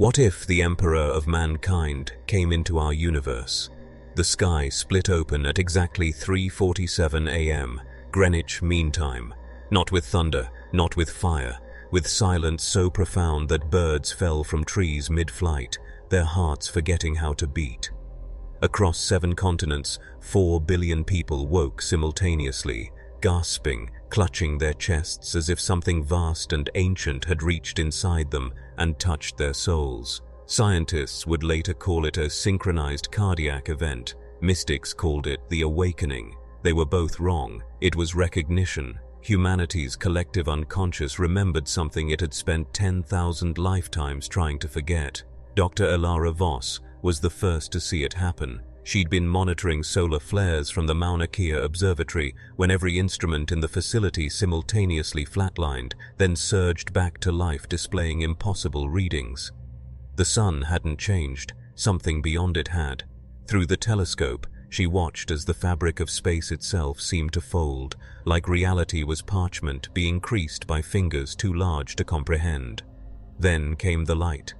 What if the Emperor of Mankind came into our universe? The sky split open at exactly 3:47 a.m., Greenwich Mean Time. Not with thunder, not with fire, with silence so profound that birds fell from trees mid-flight, their hearts forgetting how to beat. Across 7 continents, 4 billion people woke simultaneously, gasping, clutching their chests as if something vast and ancient had reached inside them and touched their souls. Scientists would later call it a synchronized cardiac event. Mystics called it the awakening. They were both wrong. It was recognition. Humanity's collective unconscious remembered something it had spent 10,000 lifetimes trying to forget. Dr. Elara Voss was the first to see it happen. She'd been monitoring solar flares from the Mauna Kea Observatory when every instrument in the facility simultaneously flatlined, then surged back to life, displaying impossible readings. The sun hadn't changed, something beyond it had. Through the telescope, she watched as the fabric of space itself seemed to fold, like reality was parchment being creased by fingers too large to comprehend. Then came the light.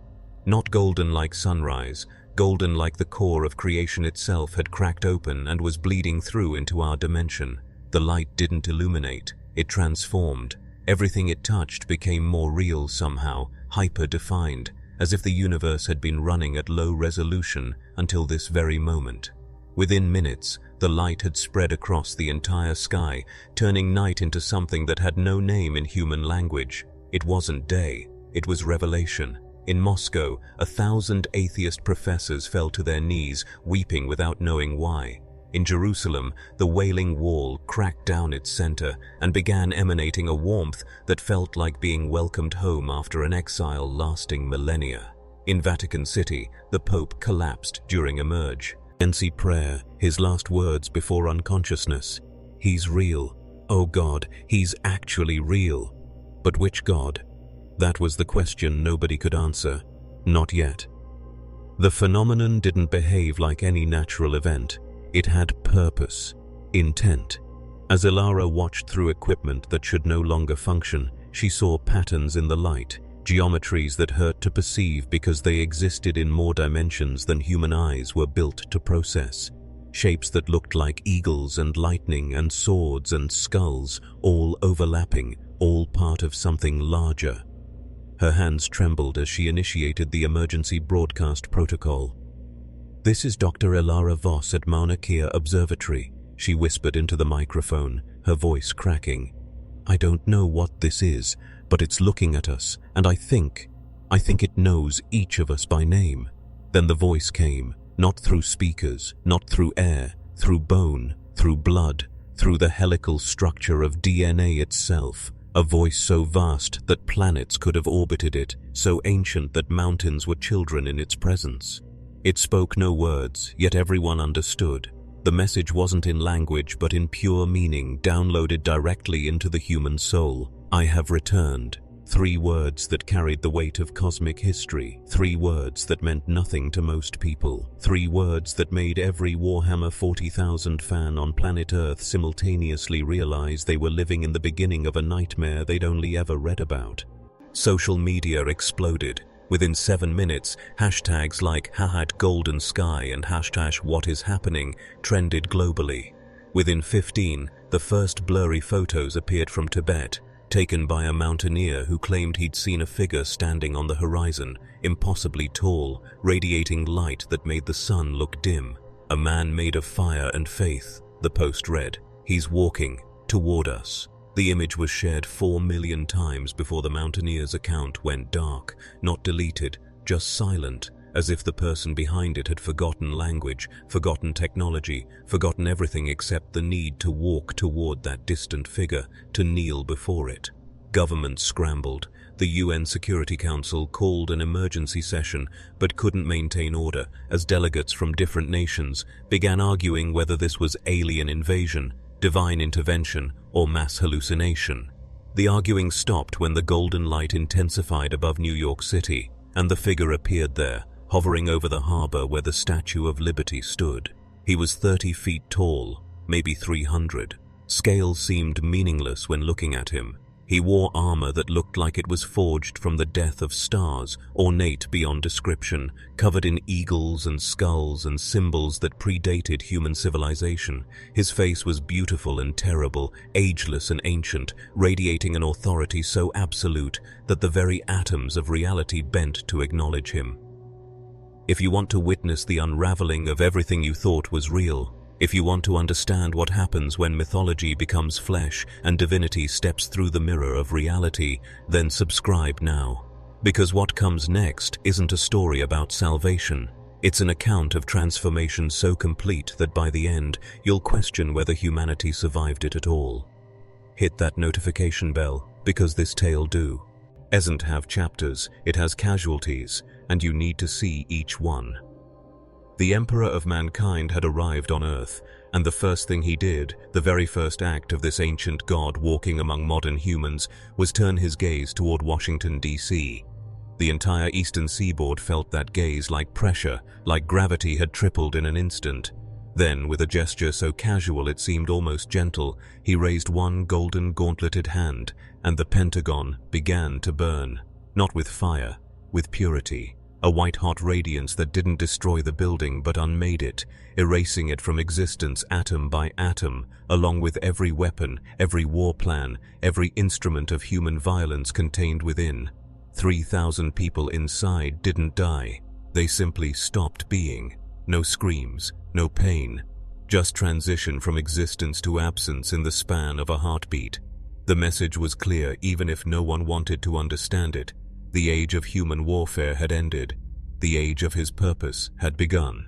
Not golden like sunrise, golden like the core of creation itself had cracked open and was bleeding through into our dimension. The light didn't illuminate, it transformed. Everything it touched became more real somehow, hyper-defined, as if the universe had been running at low resolution until this very moment. Within minutes, the light had spread across the entire sky, turning night into something that had no name in human language. It wasn't day, it was revelation. In Moscow, 1,000 atheist professors fell to their knees, weeping without knowing why. In Jerusalem, the Wailing Wall cracked down its center and began emanating a warmth that felt like being welcomed home after an exile lasting millennia. In Vatican City, the Pope collapsed during a merge. Emergency prayer, his last words before unconsciousness. He's real. Oh God, he's actually real. But which God? That was the question nobody could answer. Not yet. The phenomenon didn't behave like any natural event. It had purpose, intent. As Elara watched through equipment that should no longer function, she saw patterns in the light, geometries that hurt to perceive because they existed in more dimensions than human eyes were built to process. Shapes that looked like eagles and lightning and swords and skulls, all overlapping, all part of something larger. Her hands trembled as she initiated the emergency broadcast protocol. "This is Dr. Elara Voss at Mauna Kea Observatory," she whispered into the microphone, her voice cracking. "I don't know what this is, but it's looking at us, and I think it knows each of us by name." Then the voice came, not through speakers, not through air, through bone, through blood, through the helical structure of DNA itself. A voice so vast that planets could have orbited it, so ancient that mountains were children in its presence. It spoke no words, yet everyone understood. The message wasn't in language, but in pure meaning, downloaded directly into the human soul. "I have returned." 3 words that carried the weight of cosmic history. 3 words that meant nothing to most people. 3 words that made every Warhammer 40,000 fan on planet Earth simultaneously realize they were living in the beginning of a nightmare they'd only ever read about. Social media exploded. Within 7 minutes, hashtags like #GoldenSky and #WhatIsHappening trended globally. Within 15, the first blurry photos appeared from Tibet, taken by a mountaineer who claimed he'd seen a figure standing on the horizon, impossibly tall, radiating light that made the sun look dim. "A man made of fire and faith," the post read. "He's walking toward us." The image was shared 4 million times before the mountaineer's account went dark, not deleted, just silent, as if the person behind it had forgotten language, forgotten technology, forgotten everything except the need to walk toward that distant figure, to kneel before it. Governments scrambled. The UN Security Council called an emergency session but couldn't maintain order as delegates from different nations began arguing whether this was alien invasion, divine intervention, or mass hallucination. The arguing stopped when the golden light intensified above New York City, and the figure appeared there, hovering over the harbor where the Statue of Liberty stood. He was 30 feet tall, maybe 300. Scale seemed meaningless when looking at him. He wore armor that looked like it was forged from the death of stars, ornate beyond description, covered in eagles and skulls and symbols that predated human civilization. His face was beautiful and terrible, ageless and ancient, radiating an authority so absolute that the very atoms of reality bent to acknowledge him. If you want to witness the unraveling of everything you thought was real, if you want to understand what happens when mythology becomes flesh and divinity steps through the mirror of reality, then subscribe now. Because what comes next isn't a story about salvation. It's an account of transformation so complete that by the end, you'll question whether humanity survived it at all. Hit that notification bell, because this tale doesn't have chapters, it has casualties, and you need to see each one. The Emperor of Mankind had arrived on Earth, and the first thing he did, the very first act of this ancient god walking among modern humans, was turn his gaze toward Washington, D.C. The entire eastern seaboard felt that gaze like pressure, like gravity had tripled in an instant. Then, with a gesture so casual it seemed almost gentle, he raised one golden gauntleted hand, and the Pentagon began to burn, not with fire, with purity. A white-hot radiance that didn't destroy the building but unmade it, erasing it from existence atom by atom, along with every weapon, every war plan, every instrument of human violence contained within. 3,000 people inside didn't die. They simply stopped being. No screams, no pain. Just transition from existence to absence in the span of a heartbeat. The message was clear even if no one wanted to understand it. The age of human warfare had ended. The age of his purpose had begun.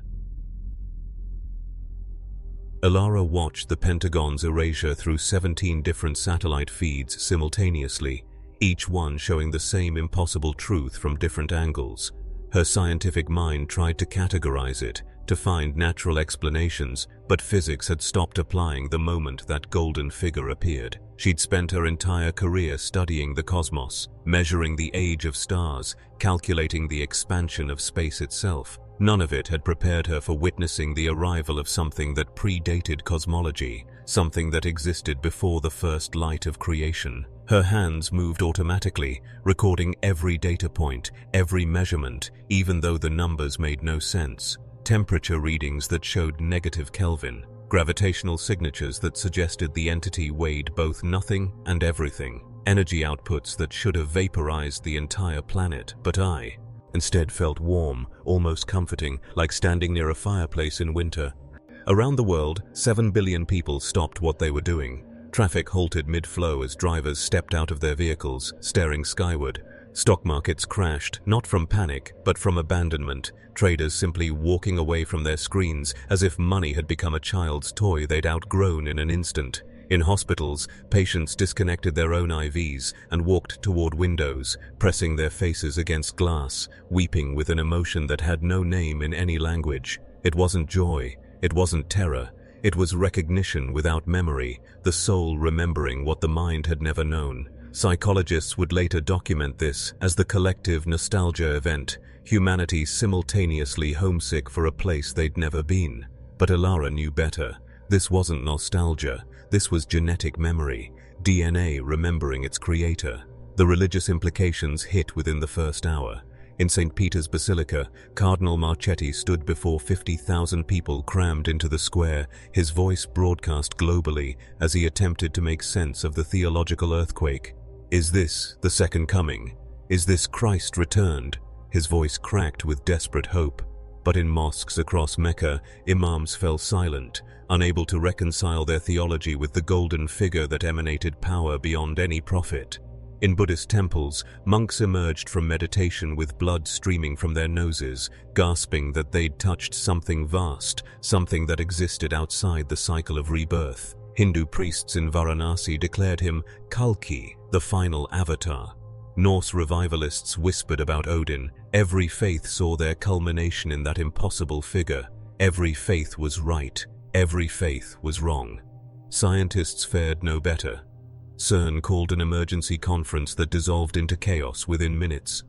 Alara watched the Pentagon's erasure through 17 different satellite feeds simultaneously, each one showing the same impossible truth from different angles. Her scientific mind tried to categorize it, to find natural explanations, but physics had stopped applying the moment that golden figure appeared. She'd spent her entire career studying the cosmos, measuring the age of stars, calculating the expansion of space itself. None of it had prepared her for witnessing the arrival of something that predated cosmology, something that existed before the first light of creation. Her hands moved automatically, recording every data point, every measurement, even though the numbers made no sense. Temperature readings that showed negative Kelvin, gravitational signatures that suggested the entity weighed both nothing and everything, energy outputs that should have vaporized the entire planet, but I instead felt warm, almost comforting, like standing near a fireplace in winter. Around the world, 7 billion people stopped what they were doing. Traffic halted mid-flow as drivers stepped out of their vehicles, staring skyward. Stock markets crashed, not from panic, but from abandonment, traders simply walking away from their screens as if money had become a child's toy they'd outgrown in an instant. In hospitals, patients disconnected their own IVs and walked toward windows, pressing their faces against glass, weeping with an emotion that had no name in any language. It wasn't joy, it wasn't terror, it was recognition without memory, the soul remembering what the mind had never known. Psychologists would later document this as the collective nostalgia event, humanity simultaneously homesick for a place they'd never been. But Alara knew better. This wasn't nostalgia, this was genetic memory, DNA remembering its creator. The religious implications hit within the first hour. In St. Peter's Basilica, Cardinal Marchetti stood before 50,000 people crammed into the square, his voice broadcast globally as he attempted to make sense of the theological earthquake. Is this the second coming? Is this Christ returned? His voice cracked with desperate hope. But in mosques across Mecca, imams fell silent, unable to reconcile their theology with the golden figure that emanated power beyond any prophet. In Buddhist temples, monks emerged from meditation with blood streaming from their noses, gasping that they'd touched something vast, something that existed outside the cycle of rebirth. Hindu priests in Varanasi declared him Kalki, the final avatar. Norse revivalists whispered about Odin. Every faith saw their culmination in that impossible figure. Every faith was right. Every faith was wrong. Scientists fared no better. CERN called an emergency conference that dissolved into chaos within minutes.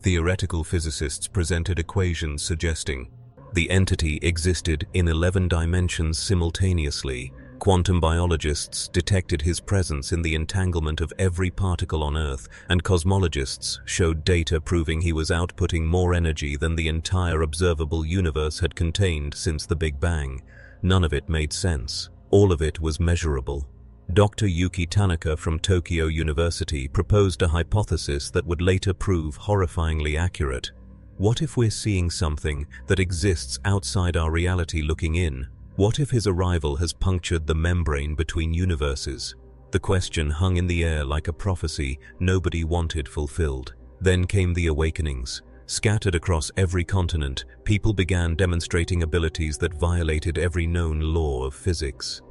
Theoretical physicists presented equations suggesting the entity existed in 11 dimensions simultaneously, Quantum biologists detected his presence in the entanglement of every particle on Earth, and cosmologists showed data proving he was outputting more energy than the entire observable universe had contained since the Big Bang. None of it made sense. All of it was measurable. Dr. Yuki Tanaka from Tokyo University proposed a hypothesis that would later prove horrifyingly accurate. What if we're seeing something that exists outside our reality looking in? What if his arrival has punctured the membrane between universes? The question hung in the air like a prophecy nobody wanted fulfilled. Then came the awakenings. Scattered across every continent, people began demonstrating abilities that violated every known law of physics.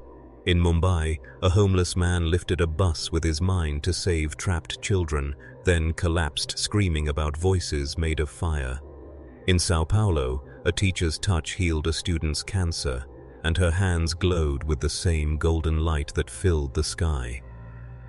In Mumbai, a homeless man lifted a bus with his mind to save trapped children, then collapsed screaming about voices made of fire. In Sao Paulo, a teacher's touch healed a student's cancer, and her hands glowed with the same golden light that filled the sky.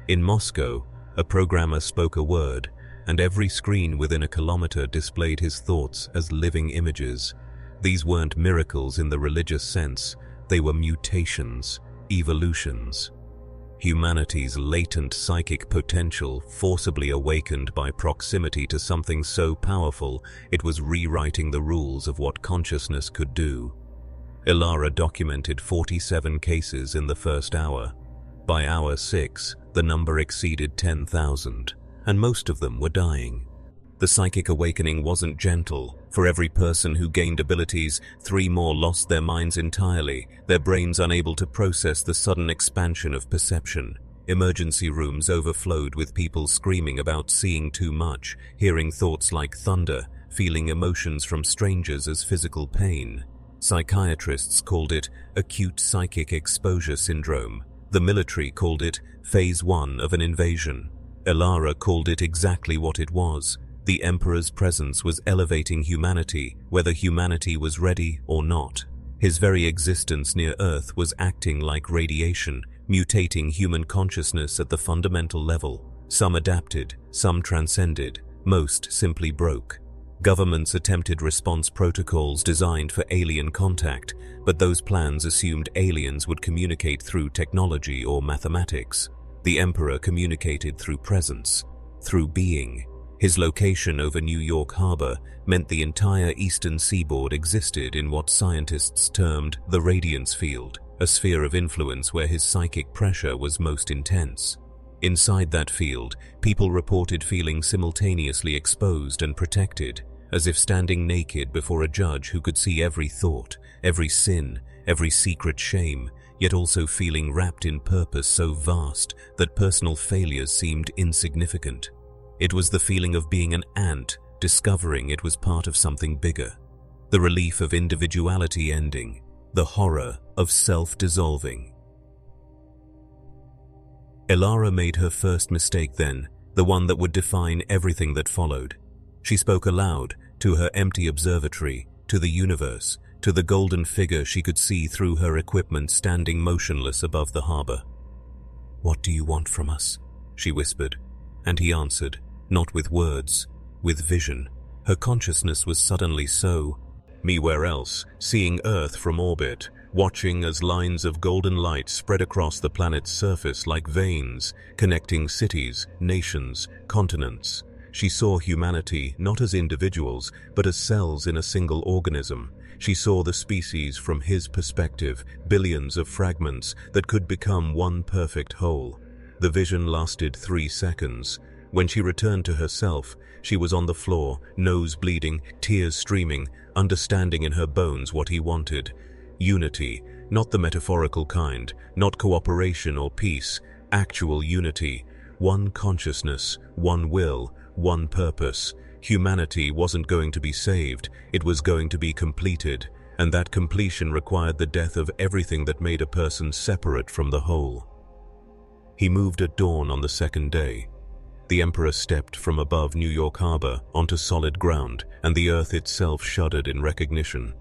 In Moscow, a programmer spoke a word, and every screen within a kilometer displayed his thoughts as living images. These weren't miracles in the religious sense, they were mutations, evolutions. Humanity's latent psychic potential forcibly awakened by proximity to something so powerful it was rewriting the rules of what consciousness could do. Ilara documented 47 cases in the first hour. By hour 6, the number exceeded 10,000, and most of them were dying. The psychic awakening wasn't gentle. For every person who gained abilities, 3 more lost their minds entirely, their brains unable to process the sudden expansion of perception. Emergency rooms overflowed with people screaming about seeing too much, hearing thoughts like thunder, feeling emotions from strangers as physical pain. Psychiatrists called it acute psychic exposure syndrome. The military called it phase 1 of an invasion. Ilara called it exactly what it was. The Emperor's presence was elevating humanity, whether humanity was ready or not. His very existence near Earth was acting like radiation, mutating human consciousness at the fundamental level. Some adapted, some transcended, most simply broke. Governments attempted response protocols designed for alien contact, but those plans assumed aliens would communicate through technology or mathematics. The Emperor communicated through presence, through being. His location over New York Harbor meant the entire eastern seaboard existed in what scientists termed the radiance field, a sphere of influence where his psychic pressure was most intense. Inside that field, people reported feeling simultaneously exposed and protected, as if standing naked before a judge who could see every thought, every sin, every secret shame, yet also feeling wrapped in purpose so vast that personal failures seemed insignificant. It was the feeling of being an ant, discovering it was part of something bigger. The relief of individuality ending, the horror of self-dissolving. Ilara made her first mistake then, the one that would define everything that followed. She spoke aloud, to her empty observatory, to the universe, to the golden figure she could see through her equipment standing motionless above the harbor. "What do you want from us?" she whispered, and he answered, not with words, with vision. Her consciousness was suddenly so, me where else, seeing Earth from orbit, watching as lines of golden light spread across the planet's surface like veins, connecting cities, nations, continents. She saw humanity not as individuals, but as cells in a single organism. She saw the species from his perspective, billions of fragments that could become one perfect whole. The vision lasted 3 seconds. When she returned to herself, she was on the floor, nose bleeding, tears streaming, understanding in her bones what he wanted. Unity, not the metaphorical kind, not cooperation or peace, actual unity. One consciousness, one will, one purpose. Humanity wasn't going to be saved, it was going to be completed, and that completion required the death of everything that made a person separate from the whole. He moved at dawn on the second day. The Emperor stepped from above New York Harbor onto solid ground, and the Earth itself shuddered in recognition.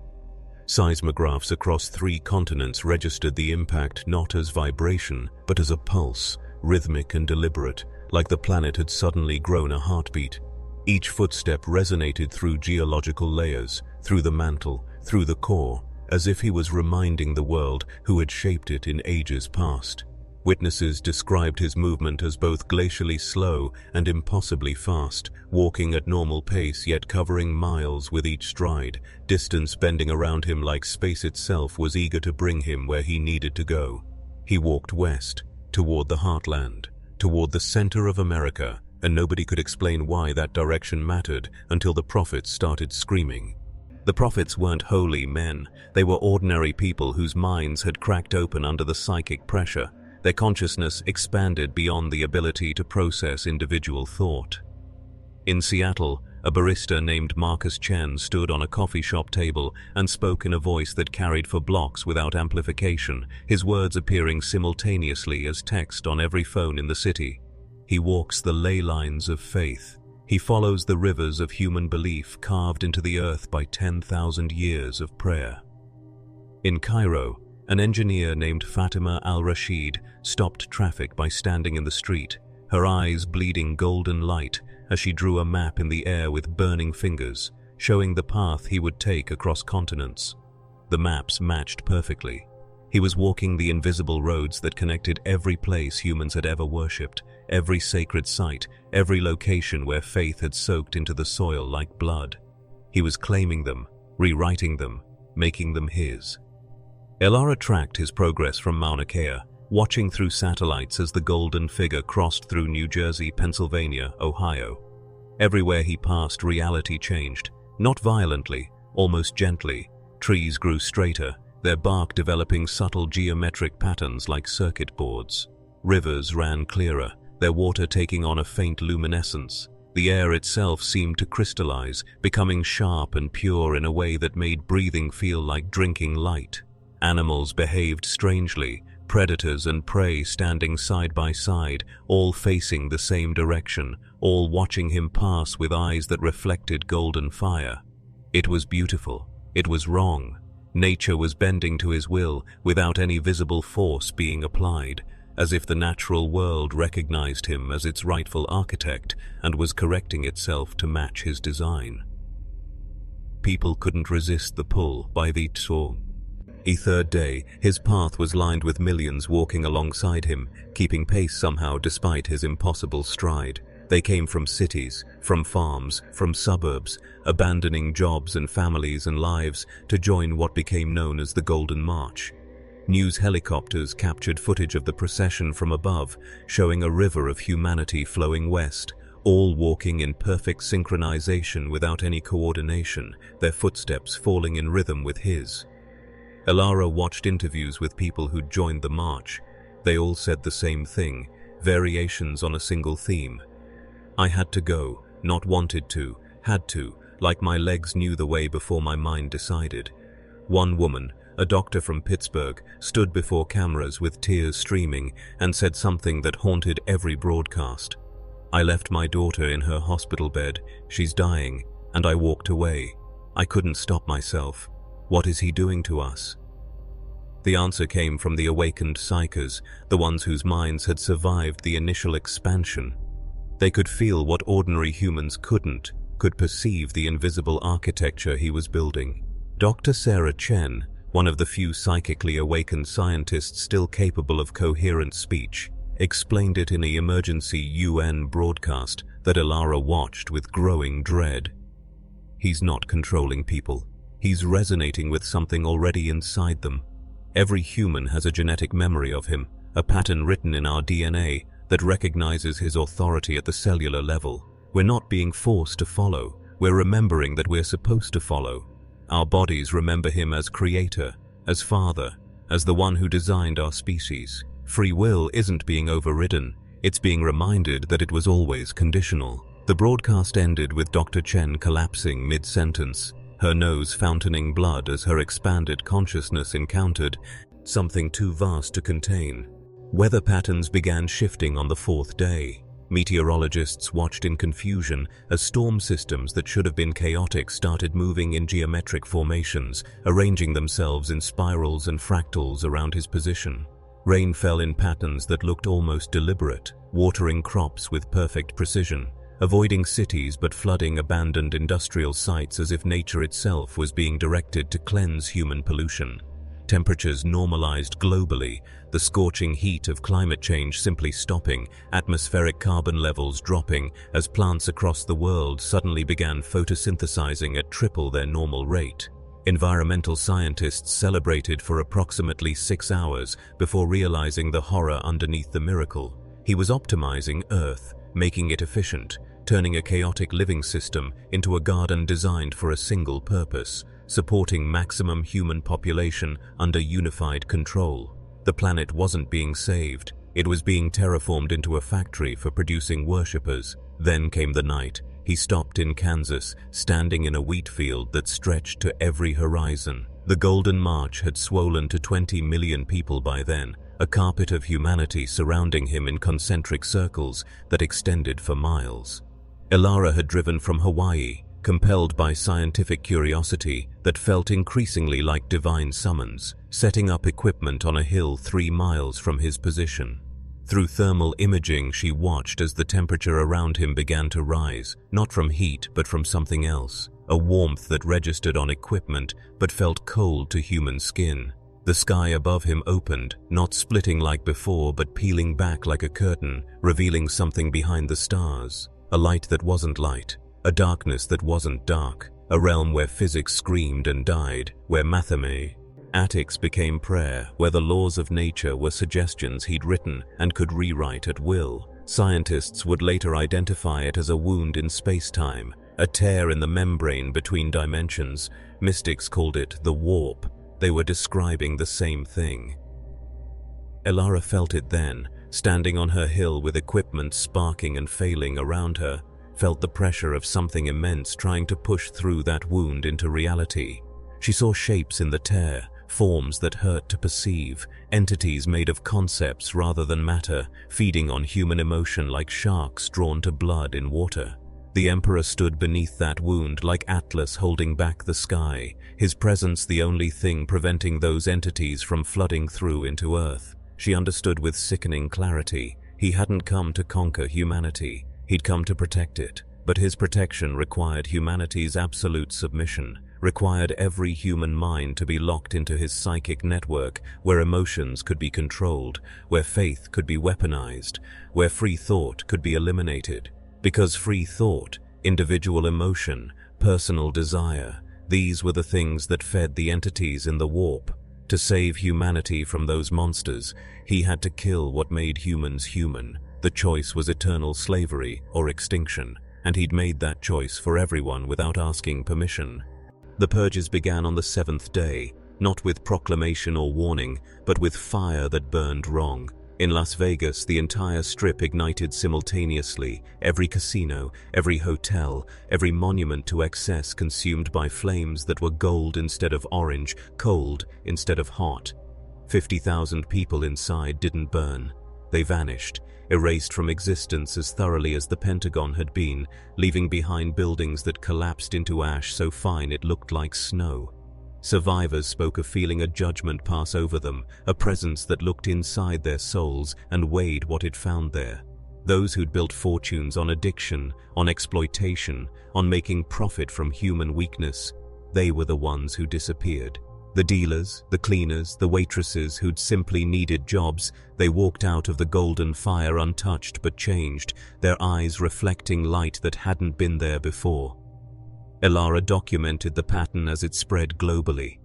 Seismographs across 3 continents registered the impact not as vibration, but as a pulse, rhythmic and deliberate, like the planet had suddenly grown a heartbeat. Each footstep resonated through geological layers, through the mantle, through the core, as if he was reminding the world who had shaped it in ages past. Witnesses described his movement as both glacially slow and impossibly fast, walking at normal pace yet covering miles with each stride, distance bending around him like space itself was eager to bring him where he needed to go. He walked west, toward the heartland, toward the center of America, and nobody could explain why that direction mattered until the prophets started screaming. The prophets weren't holy men, they were ordinary people whose minds had cracked open under the psychic pressure. Their consciousness expanded beyond the ability to process individual thought. In Seattle, a barista named Marcus Chen stood on a coffee shop table and spoke in a voice that carried for blocks without amplification, his words appearing simultaneously as text on every phone in the city. He walks the ley lines of faith. He follows the rivers of human belief carved into the earth by 10,000 years of prayer. In Cairo, an engineer named Fatima al-Rashid stopped traffic by standing in the street, her eyes bleeding golden light as she drew a map in the air with burning fingers, showing the path he would take across continents. The maps matched perfectly. He was walking the invisible roads that connected every place humans had ever worshipped, every sacred site, every location where faith had soaked into the soil like blood. He was claiming them, rewriting them, making them his. Elara tracked his progress from Mauna Kea, watching through satellites as the golden figure crossed through New Jersey, Pennsylvania, Ohio. Everywhere he passed, reality changed, not violently, almost gently. Trees grew straighter, their bark developing subtle geometric patterns like circuit boards. Rivers ran clearer, their water taking on a faint luminescence. The air itself seemed to crystallize, becoming sharp and pure in a way that made breathing feel like drinking light. Animals behaved strangely, predators and prey standing side by side, all facing the same direction, all watching him pass with eyes that reflected golden fire. It was beautiful. It was wrong. Nature was bending to his will without any visible force being applied, as if the natural world recognized him as its rightful architect and was correcting itself to match his design. People couldn't resist the pull by the Tso. The third day, his path was lined with millions walking alongside him, keeping pace somehow despite his impossible stride. They came from cities, from farms, from suburbs, abandoning jobs and families and lives to join what became known as the Golden March. News helicopters captured footage of the procession from above, showing a river of humanity flowing west, all walking in perfect synchronization without any coordination, their footsteps falling in rhythm with his. Elara watched interviews with people who'd joined the march. They all said the same thing, variations on a single theme. I had to go, not wanted to, had to, like my legs knew the way before my mind decided. One woman, a doctor from Pittsburgh, stood before cameras with tears streaming and said something that haunted every broadcast. I left my daughter in her hospital bed, she's dying, and I walked away. I couldn't stop myself. What is he doing to us? The answer came from the awakened psychers, the ones whose minds had survived the initial expansion. They could feel what ordinary humans couldn't, could perceive the invisible architecture he was building. Dr. Sarah Chen, one of the few psychically awakened scientists still capable of coherent speech, explained it in an emergency UN broadcast that Elara watched with growing dread. He's not controlling people. He's resonating with something already inside them. Every human has a genetic memory of him, a pattern written in our DNA that recognizes his authority at the cellular level. We're not being forced to follow. We're remembering that we're supposed to follow. Our bodies remember him as creator, as father, as the one who designed our species. Free will isn't being overridden. It's being reminded that it was always conditional. The broadcast ended with Dr. Chen collapsing mid-sentence, her nose fountaining blood as her expanded consciousness encountered something too vast to contain. Weather patterns began shifting on the fourth day. Meteorologists watched in confusion as storm systems that should have been chaotic started moving in geometric formations, arranging themselves in spirals and fractals around his position. Rain fell in patterns that looked almost deliberate, watering crops with perfect precision. avoiding cities but flooding abandoned industrial sites as if nature itself was being directed to cleanse human pollution. Temperatures normalized globally, the scorching heat of climate change simply stopping, atmospheric carbon levels dropping as plants across the world suddenly began photosynthesizing at triple their normal rate. Environmental scientists celebrated for approximately 6 hours before realizing the horror underneath the miracle. He was optimizing Earth, making it efficient, turning a chaotic living system into a garden designed for a single purpose, supporting maximum human population under unified control. The planet wasn't being saved, it was being terraformed into a factory for producing worshippers. Then came the night. He stopped in Kansas, standing in a wheat field that stretched to every horizon. The Golden March had swollen to 20 million people by then, a carpet of humanity surrounding him in concentric circles that extended for miles. Elara had driven from Hawaii, compelled by scientific curiosity that felt increasingly like divine summons, setting up equipment on a hill 3 miles from his position. Through thermal imaging, she watched as the temperature around him began to rise, not from heat but from something else, a warmth that registered on equipment but felt cold to human skin. The sky above him opened, not splitting like before but peeling back like a curtain, revealing something behind the stars, a light that wasn't light, a darkness that wasn't dark, a realm where physics screamed and died, where mathematics became prayer, where the laws of nature were suggestions he'd written and could rewrite at will. Scientists would later identify it as a wound in space-time, a tear in the membrane between dimensions. Mystics called it the warp. They were describing the same thing. Elara felt it then, standing on her hill with equipment sparking and failing around her, felt the pressure of something immense trying to push through that wound into reality. She saw shapes in the tear, forms that hurt to perceive, entities made of concepts rather than matter, feeding on human emotion like sharks drawn to blood in water. The Emperor stood beneath that wound like Atlas holding back the sky, his presence the only thing preventing those entities from flooding through into Earth. She understood with sickening clarity. He hadn't come to conquer humanity. He'd come to protect it, but his protection required humanity's absolute submission, required every human mind to be locked into his psychic network, where emotions could be controlled, where faith could be weaponized, where free thought could be eliminated. Because free thought, individual emotion, personal desire, these were the things that fed the entities in the warp. To save humanity from those monsters, he had to kill what made humans human. The choice was eternal slavery or extinction, and he'd made that choice for everyone without asking permission. The purges began on the 7th day, not with proclamation or warning, but with fire that burned wrong. In Las Vegas, the entire strip ignited simultaneously, every casino, every hotel, every monument to excess consumed by flames that were gold instead of orange, cold instead of hot. 50,000 people inside didn't burn. They vanished, erased from existence as thoroughly as the Pentagon had been, leaving behind buildings that collapsed into ash so fine it looked like snow. Survivors spoke of feeling a judgment pass over them, a presence that looked inside their souls and weighed what it found there. Those who'd built fortunes on addiction, on exploitation, on making profit from human weakness, they were the ones who disappeared. The dealers, the cleaners, the waitresses who'd simply needed jobs, they walked out of the golden fire untouched but changed, their eyes reflecting light that hadn't been there before. Elara documented the pattern as it spread globally.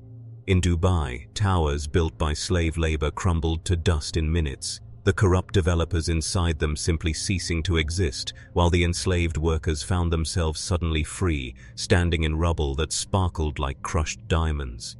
In Dubai, towers built by slave labor crumbled to dust in minutes, the corrupt developers inside them simply ceasing to exist, while the enslaved workers found themselves suddenly free, standing in rubble that sparkled like crushed diamonds.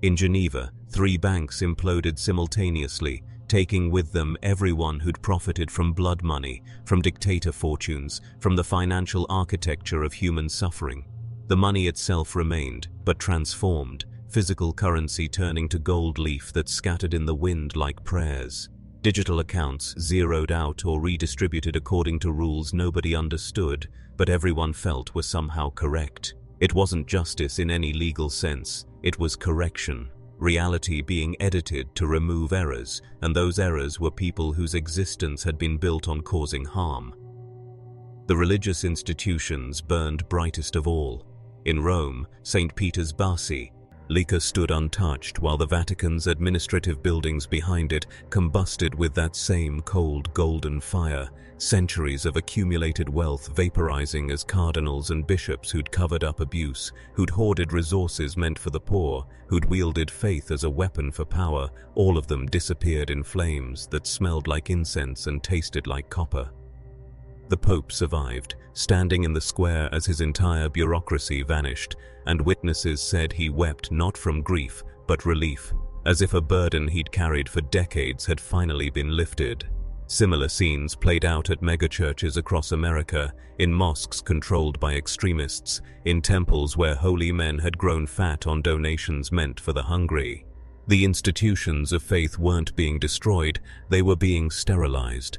In Geneva, 3 banks imploded simultaneously, taking with them everyone who'd profited from blood money, from dictator fortunes, from the financial architecture of human suffering. The money itself remained, but transformed, physical currency turning to gold leaf that scattered in the wind like prayers. Digital accounts zeroed out or redistributed according to rules nobody understood, but everyone felt were somehow correct. It wasn't justice in any legal sense, it was correction. Reality being edited to remove errors, and those errors were people whose existence had been built on causing harm. The religious institutions burned brightest of all. In Rome, St. Peter's Basilica stood untouched, while the Vatican's administrative buildings behind it combusted with that same cold golden fire, centuries of accumulated wealth vaporizing as cardinals and bishops who'd covered up abuse, who'd hoarded resources meant for the poor, who'd wielded faith as a weapon for power, all of them disappeared in flames that smelled like incense and tasted like copper. The Pope survived, standing in the square as his entire bureaucracy vanished, and witnesses said he wept not from grief, but relief, as if a burden he'd carried for decades had finally been lifted. Similar scenes played out at megachurches across America, in mosques controlled by extremists, in temples where holy men had grown fat on donations meant for the hungry. The institutions of faith weren't being destroyed, they were being sterilized.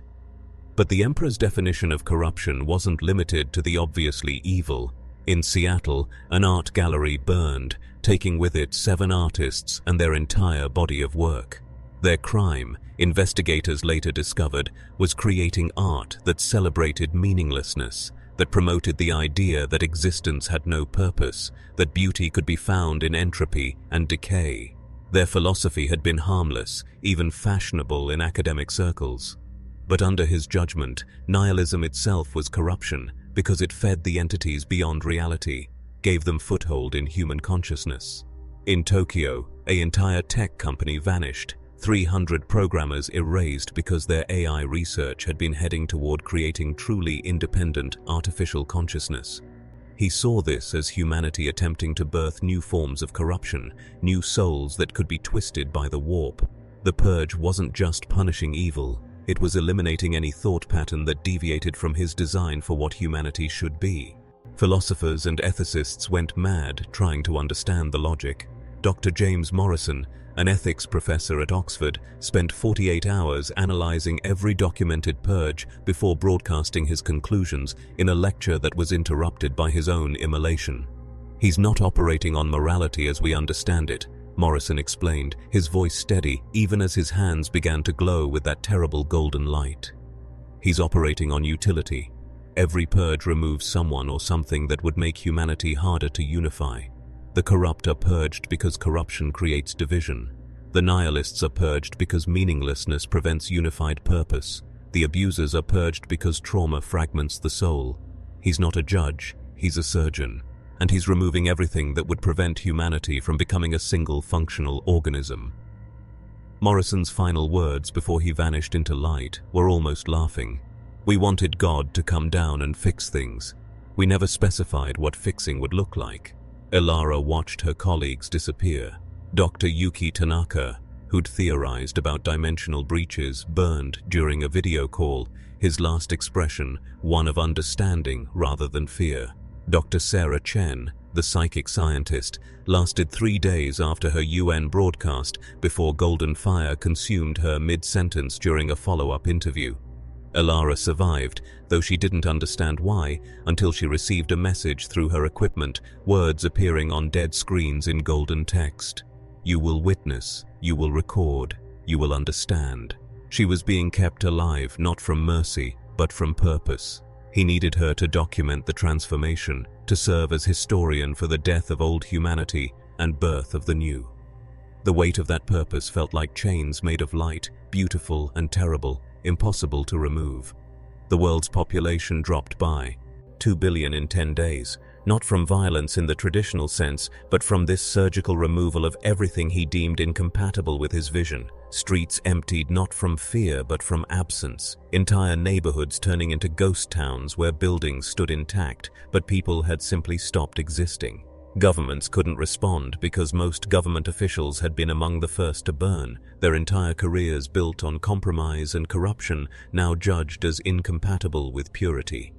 But the emperor's definition of corruption wasn't limited to the obviously evil. In Seattle, an art gallery burned, taking with it 7 artists and their entire body of work. Their crime, investigators later discovered, was creating art that celebrated meaninglessness, that promoted the idea that existence had no purpose, that beauty could be found in entropy and decay. Their philosophy had been harmless, even fashionable in academic circles. But under his judgment, nihilism itself was corruption because it fed the entities beyond reality, gave them foothold in human consciousness. In Tokyo, an entire tech company vanished, 300 programmers erased because their AI research had been heading toward creating truly independent artificial consciousness. He saw this as humanity attempting to birth new forms of corruption, new souls that could be twisted by the warp. The purge wasn't just punishing evil, it was eliminating any thought pattern that deviated from his design for what humanity should be. Philosophers and ethicists went mad trying to understand the logic. Dr. James Morrison, an ethics professor at Oxford, spent 48 hours analyzing every documented purge before broadcasting his conclusions in a lecture that was interrupted by his own immolation. "He's not operating on morality as we understand it," Morrison explained, his voice steady even as his hands began to glow with that terrible golden light. "He's operating on utility. Every purge removes someone or something that would make humanity harder to unify. The corrupt are purged because corruption creates division. The nihilists are purged because meaninglessness prevents unified purpose. The abusers are purged because trauma fragments the soul. He's not a judge, he's a surgeon. And he's removing everything that would prevent humanity from becoming a single functional organism." Morrison's final words before he vanished into light were almost laughing. "We wanted God to come down and fix things. We never specified what fixing would look like." Elara watched her colleagues disappear. Dr. Yuki Tanaka, who'd theorized about dimensional breaches, burned during a video call, his last expression one of understanding rather than fear. Dr. Sarah Chen, the psychic scientist, lasted 3 days after her UN broadcast before golden fire consumed her mid-sentence during a follow-up interview. Elara survived, though she didn't understand why, until she received a message through her equipment, words appearing on dead screens in golden text. "You will witness, you will record, you will understand." She was being kept alive not from mercy, but from purpose. He needed her to document the transformation, to serve as historian for the death of old humanity and birth of the new. The weight of that purpose felt like chains made of light, beautiful and terrible, impossible to remove. The world's population dropped by 2 billion in 10 days, not from violence in the traditional sense, but from this surgical removal of everything he deemed incompatible with his vision. Streets emptied not from fear but from absence, entire neighborhoods turning into ghost towns where buildings stood intact, but people had simply stopped existing. Governments couldn't respond because most government officials had been among the first to burn, their entire careers built on compromise and corruption, now judged as incompatible with purity.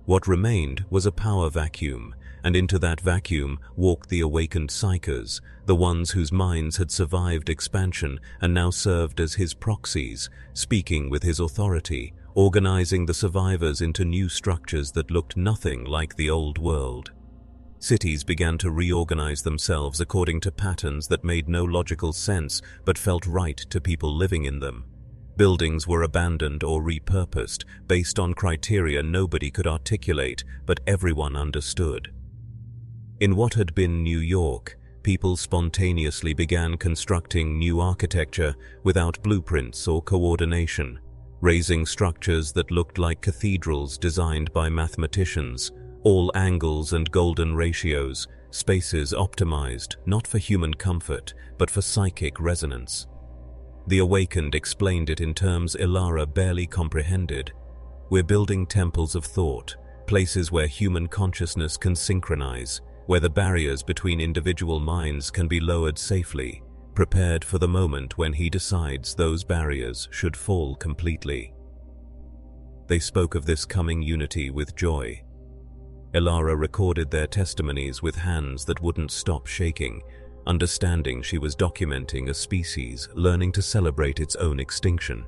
What remained was a power vacuum, and into that vacuum walked the awakened psychers, the ones whose minds had survived expansion and now served as his proxies, speaking with his authority, organizing the survivors into new structures that looked nothing like the old world. Cities began to reorganize themselves according to patterns that made no logical sense but felt right to people living in them. Buildings were abandoned or repurposed based on criteria nobody could articulate, but everyone understood. In what had been New York, people spontaneously began constructing new architecture without blueprints or coordination, raising structures that looked like cathedrals designed by mathematicians, all angles and golden ratios, spaces optimized not for human comfort, but for psychic resonance. The Awakened explained it in terms Ilara barely comprehended. We're building temples of thought, places where human consciousness can synchronize, where the barriers between individual minds can be lowered safely, prepared for the moment when he decides those barriers should fall completely. They spoke of this coming unity with joy. Ilara recorded their testimonies with hands that wouldn't stop shaking, understanding she was documenting a species learning to celebrate its own extinction.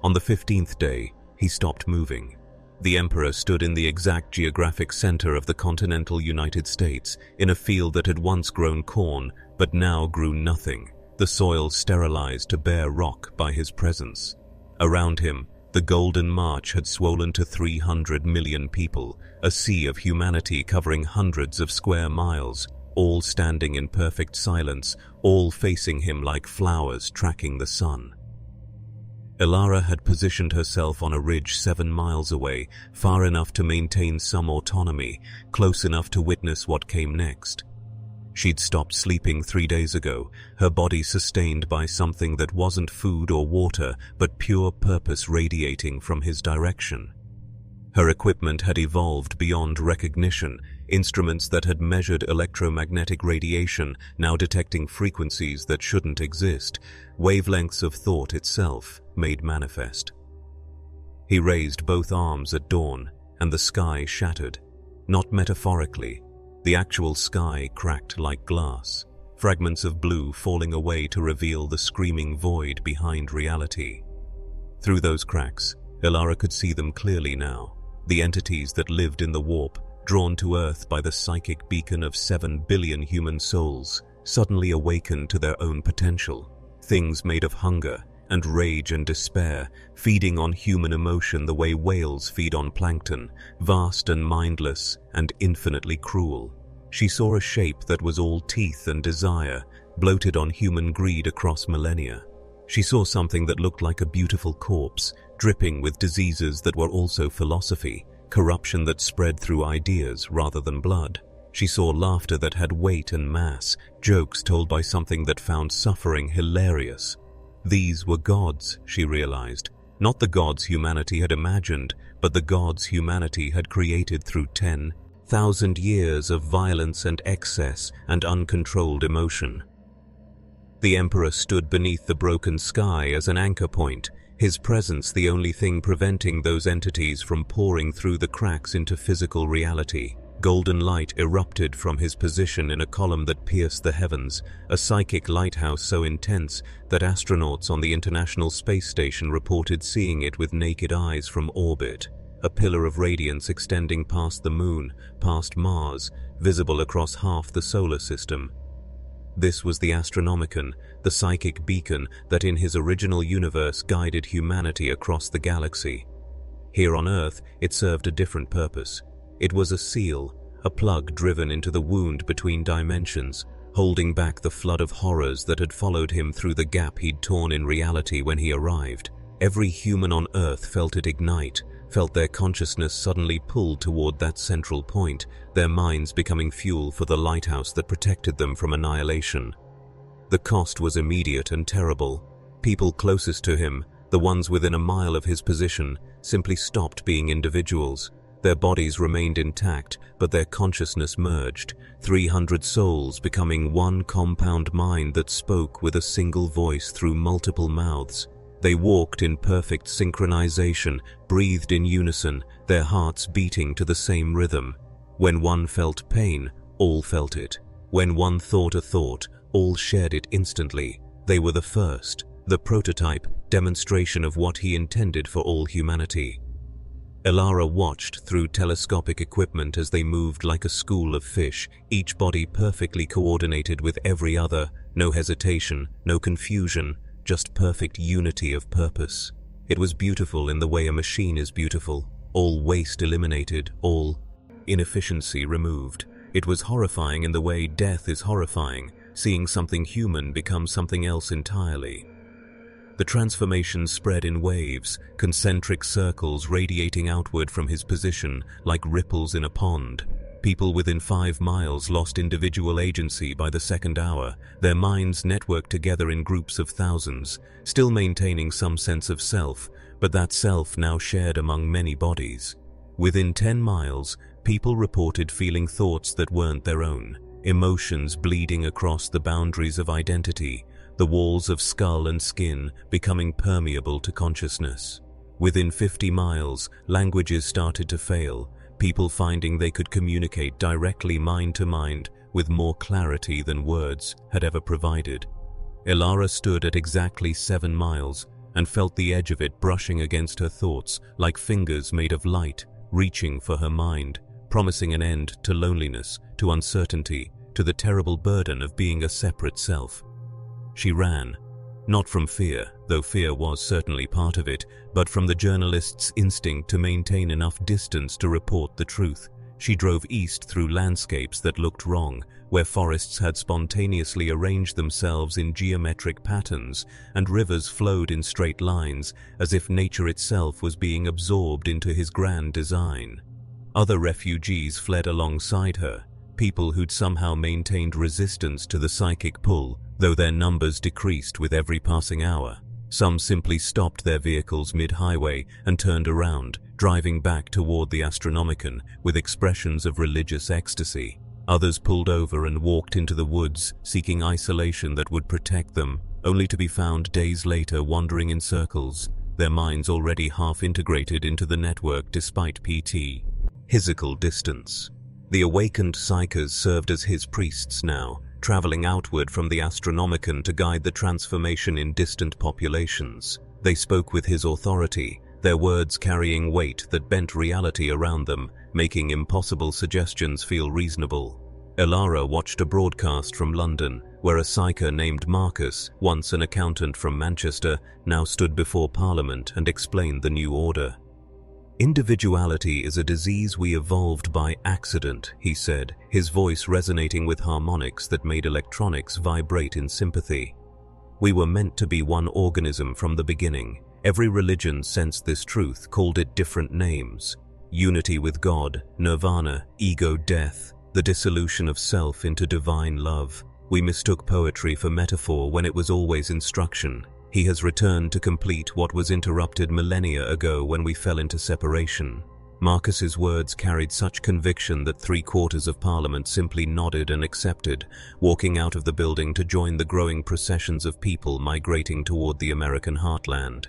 On the 15th day, he stopped moving. The Emperor stood in the exact geographic center of the continental United States, in a field that had once grown corn, but now grew nothing, the soil sterilized to bare rock by his presence. Around him, the Golden March had swollen to 300 million people, a sea of humanity covering hundreds of square miles, all standing in perfect silence, all facing him like flowers tracking the sun. Ilara had positioned herself on a ridge 7 miles away, far enough to maintain some autonomy, close enough to witness what came next. She'd stopped sleeping 3 days ago, her body sustained by something that wasn't food or water, but pure purpose radiating from his direction. Her equipment had evolved beyond recognition, instruments that had measured electromagnetic radiation now detecting frequencies that shouldn't exist, wavelengths of thought itself made manifest. He raised both arms at dawn, and the sky shattered. Not metaphorically. The actual sky cracked like glass, fragments of blue falling away to reveal the screaming void behind reality. Through those cracks, Ilara could see them clearly now. The entities that lived in the warp, drawn to Earth by the psychic beacon of 7 billion human souls, suddenly awakened to their own potential. Things made of hunger and rage and despair, feeding on human emotion the way whales feed on plankton, vast and mindless and infinitely cruel. She saw a shape that was all teeth and desire, bloated on human greed across millennia. She saw something that looked like a beautiful corpse, dripping with diseases that were also philosophy, corruption that spread through ideas rather than blood. She saw laughter that had weight and mass, jokes told by something that found suffering hilarious. These were gods, she realized, not the gods humanity had imagined, but the gods humanity had created through 10,000 years of violence and excess and uncontrolled emotion. The Emperor stood beneath the broken sky as an anchor point, his presence the only thing preventing those entities from pouring through the cracks into physical reality. Golden light erupted from his position in a column that pierced the heavens, a psychic lighthouse so intense that astronauts on the International Space Station reported seeing it with naked eyes from orbit. A pillar of radiance extending past the Moon, past Mars, visible across half the solar system. This was the Astronomicon, the psychic beacon that in his original universe guided humanity across the galaxy. Here on Earth, it served a different purpose. It was a seal, a plug driven into the wound between dimensions, holding back the flood of horrors that had followed him through the gap he'd torn in reality when he arrived. Every human on Earth felt it ignite, felt their consciousness suddenly pulled toward that central point, their minds becoming fuel for the lighthouse that protected them from annihilation. The cost was immediate and terrible. People closest to him, the ones within a mile of his position, simply stopped being individuals. Their bodies remained intact, but their consciousness merged, 300 souls becoming one compound mind that spoke with a single voice through multiple mouths. They walked in perfect synchronization, breathed in unison, their hearts beating to the same rhythm. When one felt pain, all felt it. When one thought a thought, all shared it instantly. They were the first, the prototype, demonstration of what he intended for all humanity. Ilara watched through telescopic equipment as they moved like a school of fish, each body perfectly coordinated with every other, no hesitation, no confusion, just perfect unity of purpose. It was beautiful in the way a machine is beautiful, all waste eliminated, all inefficiency removed. It was horrifying in the way death is horrifying, seeing something human become something else entirely. The transformation spread in waves, concentric circles radiating outward from his position like ripples in a pond. People within 5 miles lost individual agency by the second hour, their minds networked together in groups of thousands, still maintaining some sense of self, but that self now shared among many bodies. Within 10 miles, people reported feeling thoughts that weren't their own, emotions bleeding across the boundaries of identity, the walls of skull and skin becoming permeable to consciousness. Within 50 miles, languages started to fail, people finding they could communicate directly mind to mind with more clarity than words had ever provided. Elara stood at exactly 7 miles and felt the edge of it brushing against her thoughts like fingers made of light, reaching for her mind, promising an end to loneliness, to uncertainty, to the terrible burden of being a separate self. She ran, not from fear, though fear was certainly part of it, but from the journalist's instinct to maintain enough distance to report the truth. She drove east through landscapes that looked wrong, where forests had spontaneously arranged themselves in geometric patterns, and rivers flowed in straight lines, as if nature itself was being absorbed into his grand design. Other refugees fled alongside her, people who'd somehow maintained resistance to the psychic pull, though their numbers decreased with every passing hour. Some simply stopped their vehicles mid-highway and turned around, driving back toward the Astronomicon with expressions of religious ecstasy. Others pulled over and walked into the woods, seeking isolation that would protect them, only to be found days later wandering in circles, their minds already half-integrated into the network despite physical distance. The awakened psychers served as his priests now, traveling outward from the Astronomicon to guide the transformation in distant populations. They spoke with his authority, their words carrying weight that bent reality around them, making impossible suggestions feel reasonable. Elara watched a broadcast from London, where a psyker named Marcus, once an accountant from Manchester, now stood before Parliament and explained the new order. "Individuality is a disease we evolved by accident," he said, his voice resonating with harmonics that made electronics vibrate in sympathy. "We were meant to be one organism from the beginning. Every religion sensed this truth, called it different names. Unity with God, nirvana, ego death, the dissolution of self into divine love. We mistook poetry for metaphor when it was always instruction. He has returned to complete what was interrupted millennia ago when we fell into separation." Marcus's words carried such conviction that 3/4 of Parliament simply nodded and accepted, walking out of the building to join the growing processions of people migrating toward the American heartland.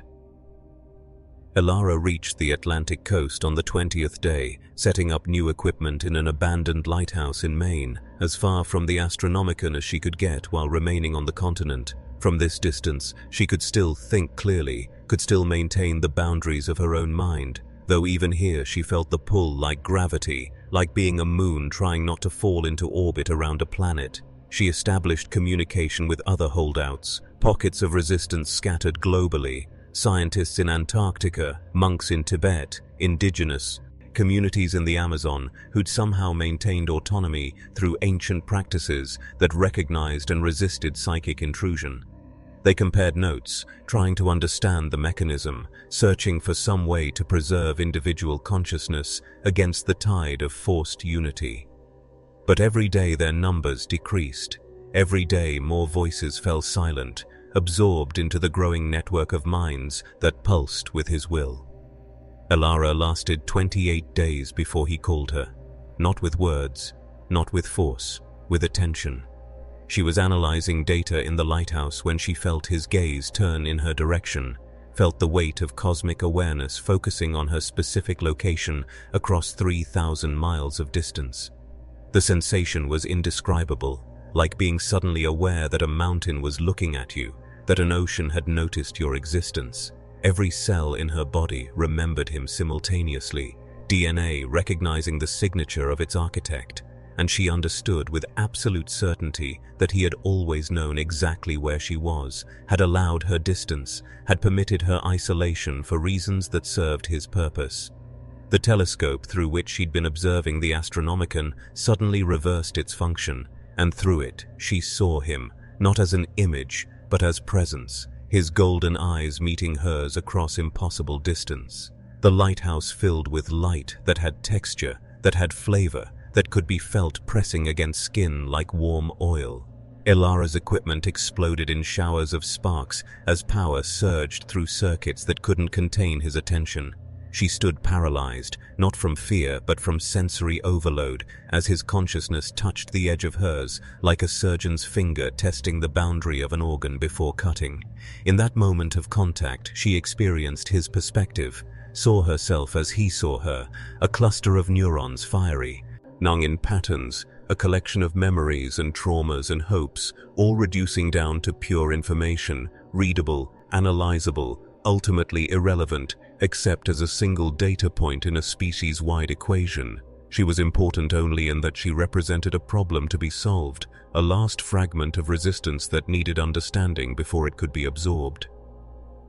Elara reached the Atlantic coast on the 20th day, setting up new equipment in an abandoned lighthouse in Maine, as far from the Astronomicon as she could get while remaining on the continent. From this distance, she could still think clearly, could still maintain the boundaries of her own mind, though even here she felt the pull like gravity, like being a moon trying not to fall into orbit around a planet. She established communication with other holdouts, pockets of resistance scattered globally, scientists in Antarctica, monks in Tibet, indigenous communities in the Amazon who'd somehow maintained autonomy through ancient practices that recognized and resisted psychic intrusion. They compared notes, trying to understand the mechanism, searching for some way to preserve individual consciousness against the tide of forced unity. But every day their numbers decreased. Every day more voices fell silent, absorbed into the growing network of minds that pulsed with his will. Elara lasted 28 days before he called her, not with words, not with force, with attention. She was analyzing data in the lighthouse when she felt his gaze turn in her direction, felt the weight of cosmic awareness focusing on her specific location across 3,000 miles of distance. The sensation was indescribable, like being suddenly aware that a mountain was looking at you, that an ocean had noticed your existence. Every cell in her body remembered him simultaneously, DNA recognizing the signature of its architect. and she understood with absolute certainty that he had always known exactly where she was, had allowed her distance, had permitted her isolation for reasons that served his purpose. The telescope through which she'd been observing the Astronomicon suddenly reversed its function, and through it she saw him, not as an image, but as presence, his golden eyes meeting hers across impossible distance. The lighthouse filled with light that had texture, that had flavor, that could be felt pressing against skin like warm oil. Elara's equipment exploded in showers of sparks as power surged through circuits that couldn't contain his attention. She stood paralyzed, not from fear but from sensory overload, as his consciousness touched the edge of hers, like a surgeon's finger testing the boundary of an organ before cutting. In that moment of contact, she experienced his perspective, saw herself as he saw her, a cluster of neurons fiery, nung in patterns, a collection of memories and traumas and hopes, all reducing down to pure information, readable, analyzable, ultimately irrelevant, except as a single data point in a species-wide equation. She was important only in that she represented a problem to be solved, a last fragment of resistance that needed understanding before it could be absorbed.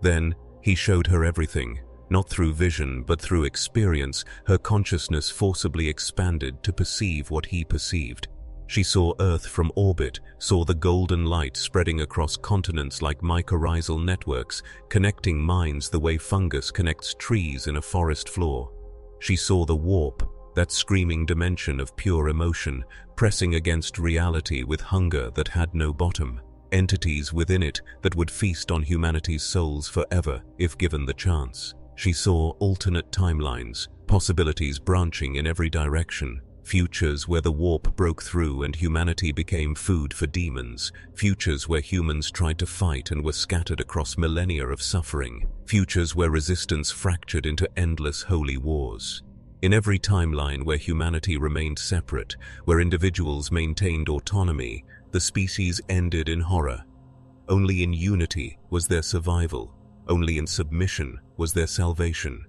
Then, he showed her everything. Not through vision, but through experience, her consciousness forcibly expanded to perceive what he perceived. She saw Earth from orbit, saw the golden light spreading across continents like mycorrhizal networks, connecting minds the way fungus connects trees in a forest floor. She saw the warp, that screaming dimension of pure emotion, pressing against reality with hunger that had no bottom, entities within it that would feast on humanity's souls forever if given the chance. She saw alternate timelines, possibilities branching in every direction, futures where the warp broke through and humanity became food for demons, futures where humans tried to fight and were scattered across millennia of suffering, futures where resistance fractured into endless holy wars. In every timeline where humanity remained separate, where individuals maintained autonomy, the species ended in horror. Only in unity was there survival. Only in submission was there salvation.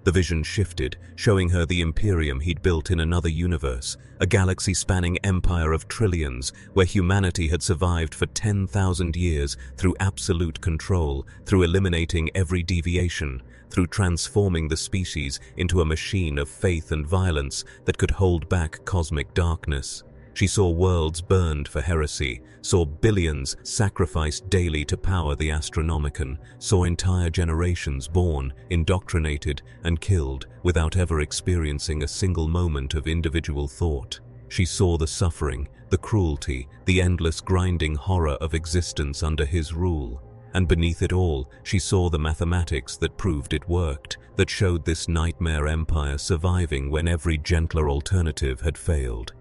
The vision shifted, showing her the Imperium he'd built in another universe, a galaxy-spanning empire of trillions, where humanity had survived for 10,000 years through absolute control, through eliminating every deviation, through transforming the species into a machine of faith and violence that could hold back cosmic darkness. She saw worlds burned for heresy, saw billions sacrificed daily to power the Astronomicon, saw entire generations born, indoctrinated, and killed without ever experiencing a single moment of individual thought. She saw the suffering, the cruelty, the endless grinding horror of existence under his rule. And beneath it all, she saw the mathematics that proved it worked, that showed this nightmare empire surviving when every gentler alternative had failed.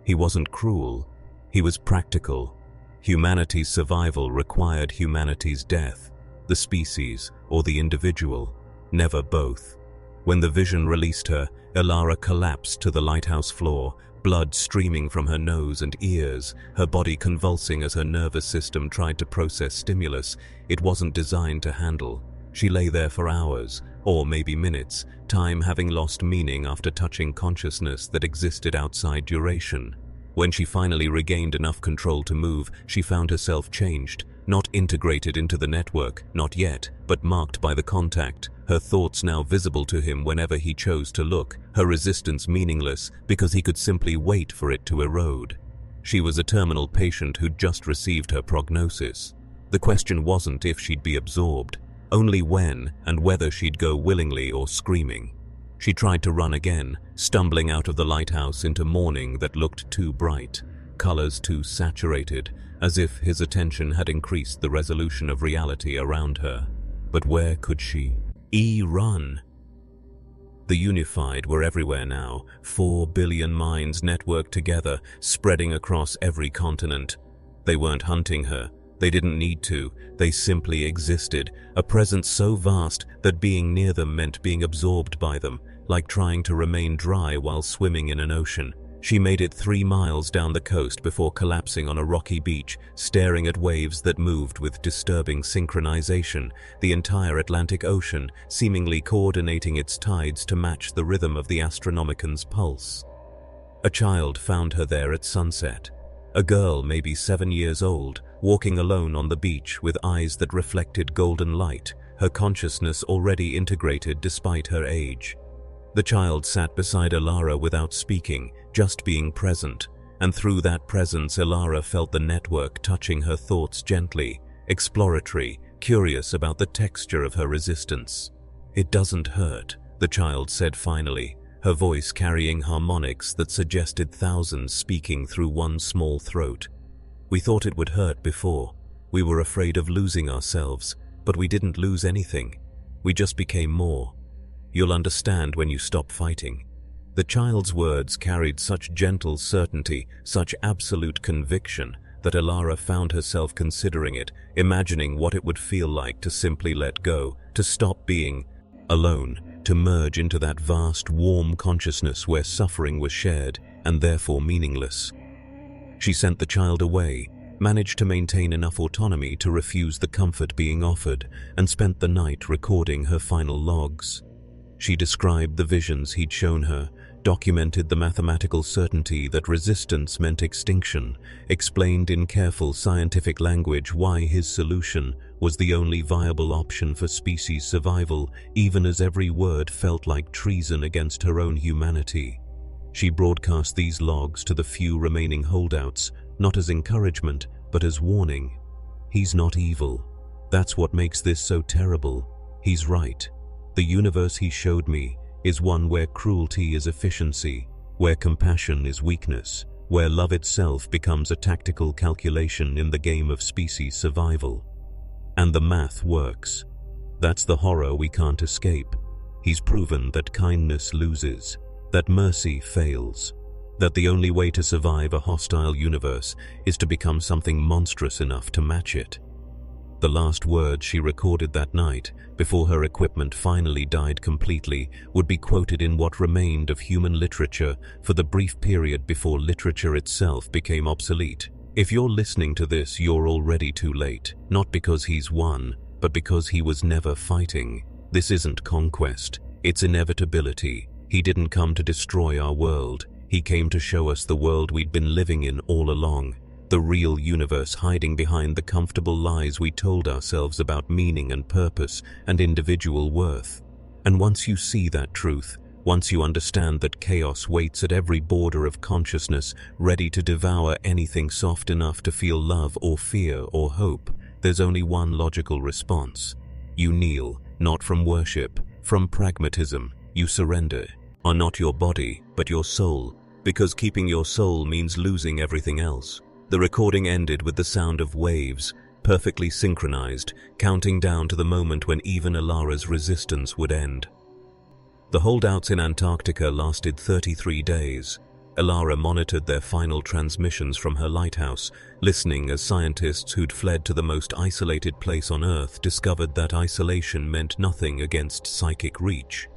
He wasn't cruel, he was practical. Humanity's survival required humanity's death, the species or the individual, never both. When the vision released her, Elara collapsed to the lighthouse floor, blood streaming from her nose and ears, her body convulsing as her nervous system tried to process stimulus it wasn't designed to handle. She lay there for hours, or maybe minutes, time having lost meaning after touching consciousness that existed outside duration. When she finally regained enough control to move, she found herself changed, not integrated into the network, not yet, but marked by the contact, her thoughts now visible to him whenever he chose to look, her resistance meaningless because he could simply wait for it to erode. She was a terminal patient who'd just received her prognosis. The question wasn't if she'd be absorbed, only when and whether she'd go willingly or screaming. She tried to run again, stumbling out of the lighthouse into morning that looked too bright, colors too saturated, as if his attention had increased the resolution of reality around her. But where could she run? The Unified were everywhere now, 4 billion minds networked together, spreading across every continent. They weren't hunting her. They didn't need to. They simply existed, a presence so vast that being near them meant being absorbed by them, like trying to remain dry while swimming in an ocean. She made it 3 miles down the coast before collapsing on a rocky beach, staring at waves that moved with disturbing synchronization, the entire Atlantic Ocean seemingly coordinating its tides to match the rhythm of the Astronomicon's pulse. A child found her there at sunset. A girl, maybe 7 years old, walking alone on the beach with eyes that reflected golden light, her consciousness already integrated despite her age. The child sat beside Elara without speaking, just being present, and through that presence Elara felt the network touching her thoughts gently, exploratory, curious about the texture of her resistance. "It doesn't hurt," the child said finally, her voice carrying harmonics that suggested thousands speaking through one small throat. "We thought it would hurt before. We were afraid of losing ourselves, but we didn't lose anything. We just became more. You'll understand when you stop fighting." The child's words carried such gentle certainty, such absolute conviction, that Elara found herself considering it, imagining what it would feel like to simply let go, to stop being alone, to merge into that vast, warm consciousness where suffering was shared and therefore meaningless. She sent the child away, managed to maintain enough autonomy to refuse the comfort being offered, and spent the night recording her final logs. She described the visions he'd shown her, documented the mathematical certainty that resistance meant extinction, explained in careful scientific language why his solution was the only viable option for species survival, even as every word felt like treason against her own humanity. She broadcast these logs to the few remaining holdouts, not as encouragement, but as warning. "He's not evil. That's what makes this so terrible. He's right. The universe he showed me is one where cruelty is efficiency, where compassion is weakness, where love itself becomes a tactical calculation in the game of species survival. And the math works. That's the horror we can't escape. He's proven that kindness loses, that mercy fails, that the only way to survive a hostile universe is to become something monstrous enough to match it." The last words she recorded that night, before her equipment finally died completely, would be quoted in what remained of human literature for the brief period before literature itself became obsolete. If you're listening to this, you're already too late, not because he's won, but because he was never fighting. This isn't conquest, it's inevitability. He didn't come to destroy our world, he came to show us the world we'd been living in all along. The real universe hiding behind the comfortable lies we told ourselves about meaning and purpose and individual worth. And once you see that truth, once you understand that chaos waits at every border of consciousness, ready to devour anything soft enough to feel love or fear or hope, there's only one logical response. You kneel, not from worship, from pragmatism. You surrender, are not your body, but your soul, because keeping your soul means losing everything else. The recording ended with the sound of waves, perfectly synchronized, counting down to the moment when even Elara's resistance would end. The holdouts in Antarctica lasted 33 days. Elara monitored their final transmissions from her lighthouse, listening as scientists who'd fled to the most isolated place on Earth discovered that isolation meant nothing against psychic reach.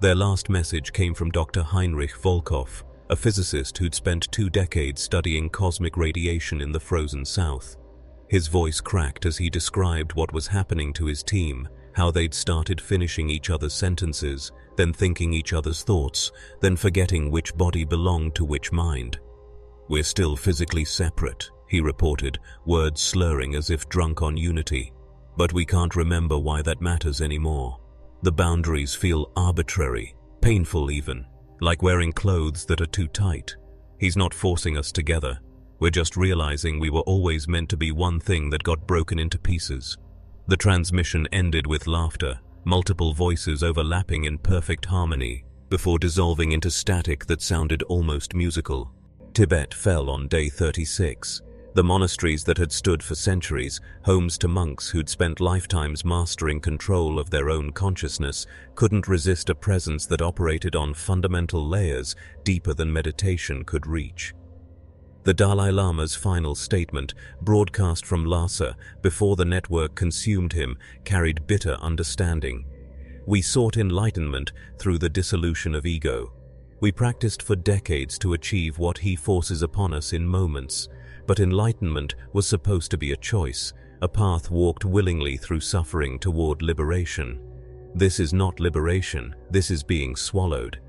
Their last message came from Dr. Heinrich Volkow, a physicist who'd spent 2 decades studying cosmic radiation in the frozen South. His voice cracked as he described what was happening to his team, how they'd started finishing each other's sentences, then thinking each other's thoughts, then forgetting which body belonged to which mind. "We're still physically separate," he reported, words slurring as if drunk on unity. "But we can't remember why that matters anymore. The boundaries feel arbitrary, painful even. Like wearing clothes that are too tight. He's not forcing us together. We're just realizing we were always meant to be one thing that got broken into pieces." The transmission ended with laughter, multiple voices overlapping in perfect harmony, before dissolving into static that sounded almost musical. Tibet fell on day 36. The monasteries that had stood for centuries, homes to monks who'd spent lifetimes mastering control of their own consciousness, couldn't resist a presence that operated on fundamental layers deeper than meditation could reach. The Dalai Lama's final statement, broadcast from Lhasa before the network consumed him, carried bitter understanding. "We sought enlightenment through the dissolution of ego. We practiced for decades to achieve what he forces upon us in moments. But enlightenment was supposed to be a choice, a path walked willingly through suffering toward liberation. This is not liberation, this is being swallowed.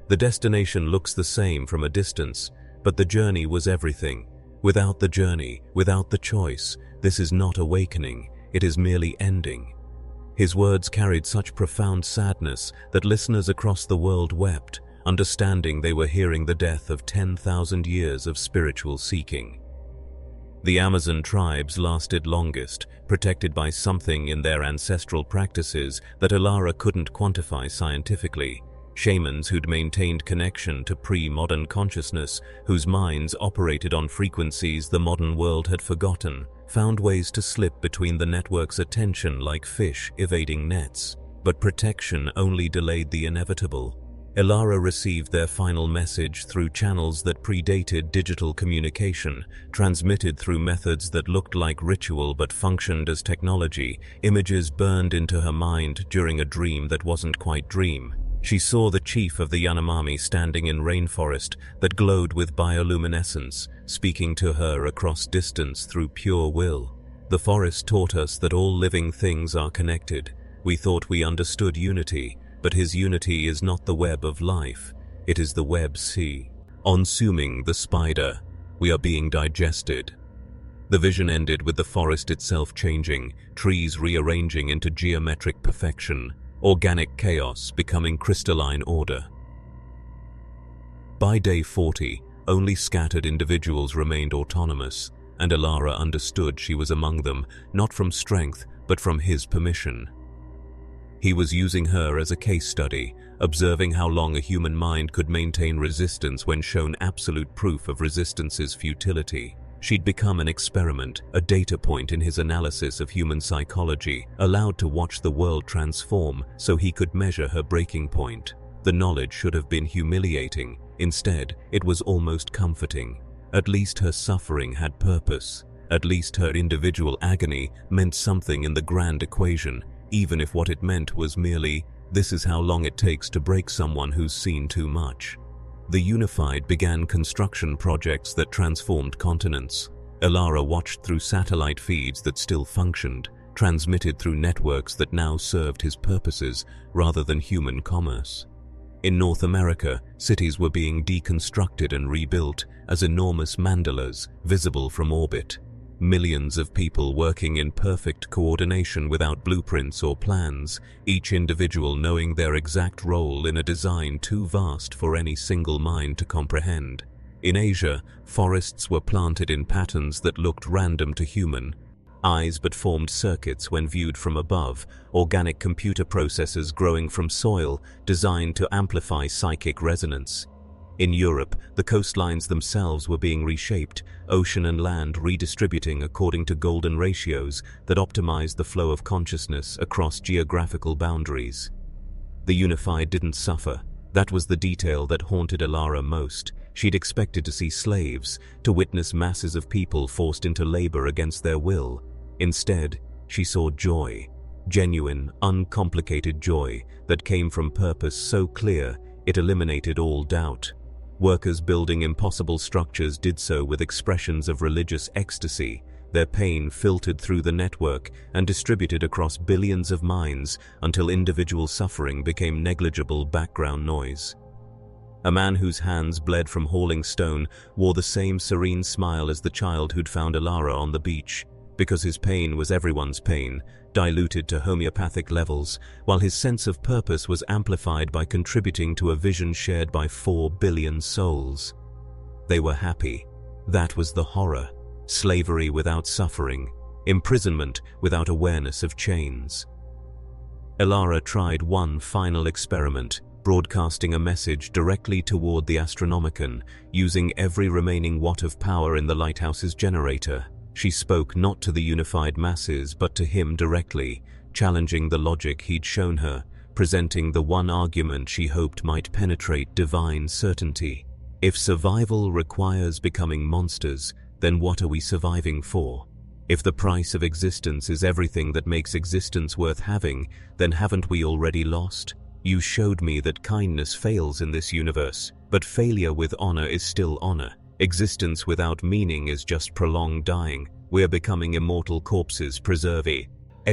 The destination looks the same from a distance, but the journey was everything. Without the journey, without the choice, this is not awakening, it is merely ending. His words carried such profound sadness that listeners across the world wept, understanding they were hearing the death of 10,000 years of spiritual seeking. The Amazon tribes lasted longest, protected by something in their ancestral practices that Alara couldn't quantify scientifically. Shamans who'd maintained connection to pre-modern consciousness, whose minds operated on frequencies the modern world had forgotten, found ways to slip between the network's attention like fish evading nets. But protection only delayed the inevitable. Alara received their final message through channels that predated digital communication, transmitted through methods that looked like ritual but functioned as technology. Images burned into her mind during a dream that wasn't quite dream. She saw the chief of the Yanomami standing in rainforest that glowed with bioluminescence, speaking to her across distance through pure will. The forest taught us that all living things are connected. We thought we understood unity, but his unity is not the web of life, it is the web sea. Consuming the spider, we are being digested. The vision ended with the forest itself changing, trees rearranging into geometric perfection, organic chaos becoming crystalline order. By day 40, only scattered individuals remained autonomous, and Alara understood she was among them, not from strength, but from his permission. He was using her as a case study, observing how long a human mind could maintain resistance when shown absolute proof of resistance's futility. She'd become an experiment, a data point in his analysis of human psychology, allowed to watch the world transform so he could measure her breaking point. The knowledge should have been humiliating. Instead, it was almost comforting. At least her suffering had purpose. At least her individual agony meant something in the grand equation, even if what it meant was merely, this is how long it takes to break someone who's seen too much. The Unified began construction projects that transformed continents. Alara watched through satellite feeds that still functioned, transmitted through networks that now served his purposes rather than human commerce. In North America, cities were being deconstructed and rebuilt as enormous mandalas visible from orbit. Millions of people working in perfect coordination without blueprints or plans, each individual knowing their exact role in a design too vast for any single mind to comprehend. In Asia, forests were planted in patterns that looked random to human eyes but formed circuits when viewed from above, organic computer processors growing from soil designed to amplify psychic resonance. In Europe, the coastlines themselves were being reshaped, ocean and land redistributing according to golden ratios that optimized the flow of consciousness across geographical boundaries. The Unified didn't suffer. That was the detail that haunted Alara most. She'd expected to see slaves, to witness masses of people forced into labor against their will. Instead, she saw joy, genuine, uncomplicated joy that came from purpose so clear it eliminated all doubt. Workers building impossible structures did so with expressions of religious ecstasy. Their pain filtered through the network and distributed across billions of minds until individual suffering became negligible background noise. A man whose hands bled from hauling stone wore the same serene smile as the child who'd found Alara on the beach, because his pain was everyone's pain, diluted to homeopathic levels, while his sense of purpose was amplified by contributing to a vision shared by 4 billion souls. They were happy. That was the horror. Slavery without suffering, imprisonment without awareness of chains. Alara tried one final experiment, broadcasting a message directly toward the Astronomicon, using every remaining watt of power in the lighthouse's generator. She spoke not to the unified masses but to him directly, challenging the logic he'd shown her, presenting the one argument she hoped might penetrate divine certainty. If survival requires becoming monsters, then what are we surviving for? If the price of existence is everything that makes existence worth having, then haven't we already lost? You showed me that kindness fails in this universe, but failure with honor is still honor. Existence without meaning is just prolonged dying. We're becoming immortal corpses preserved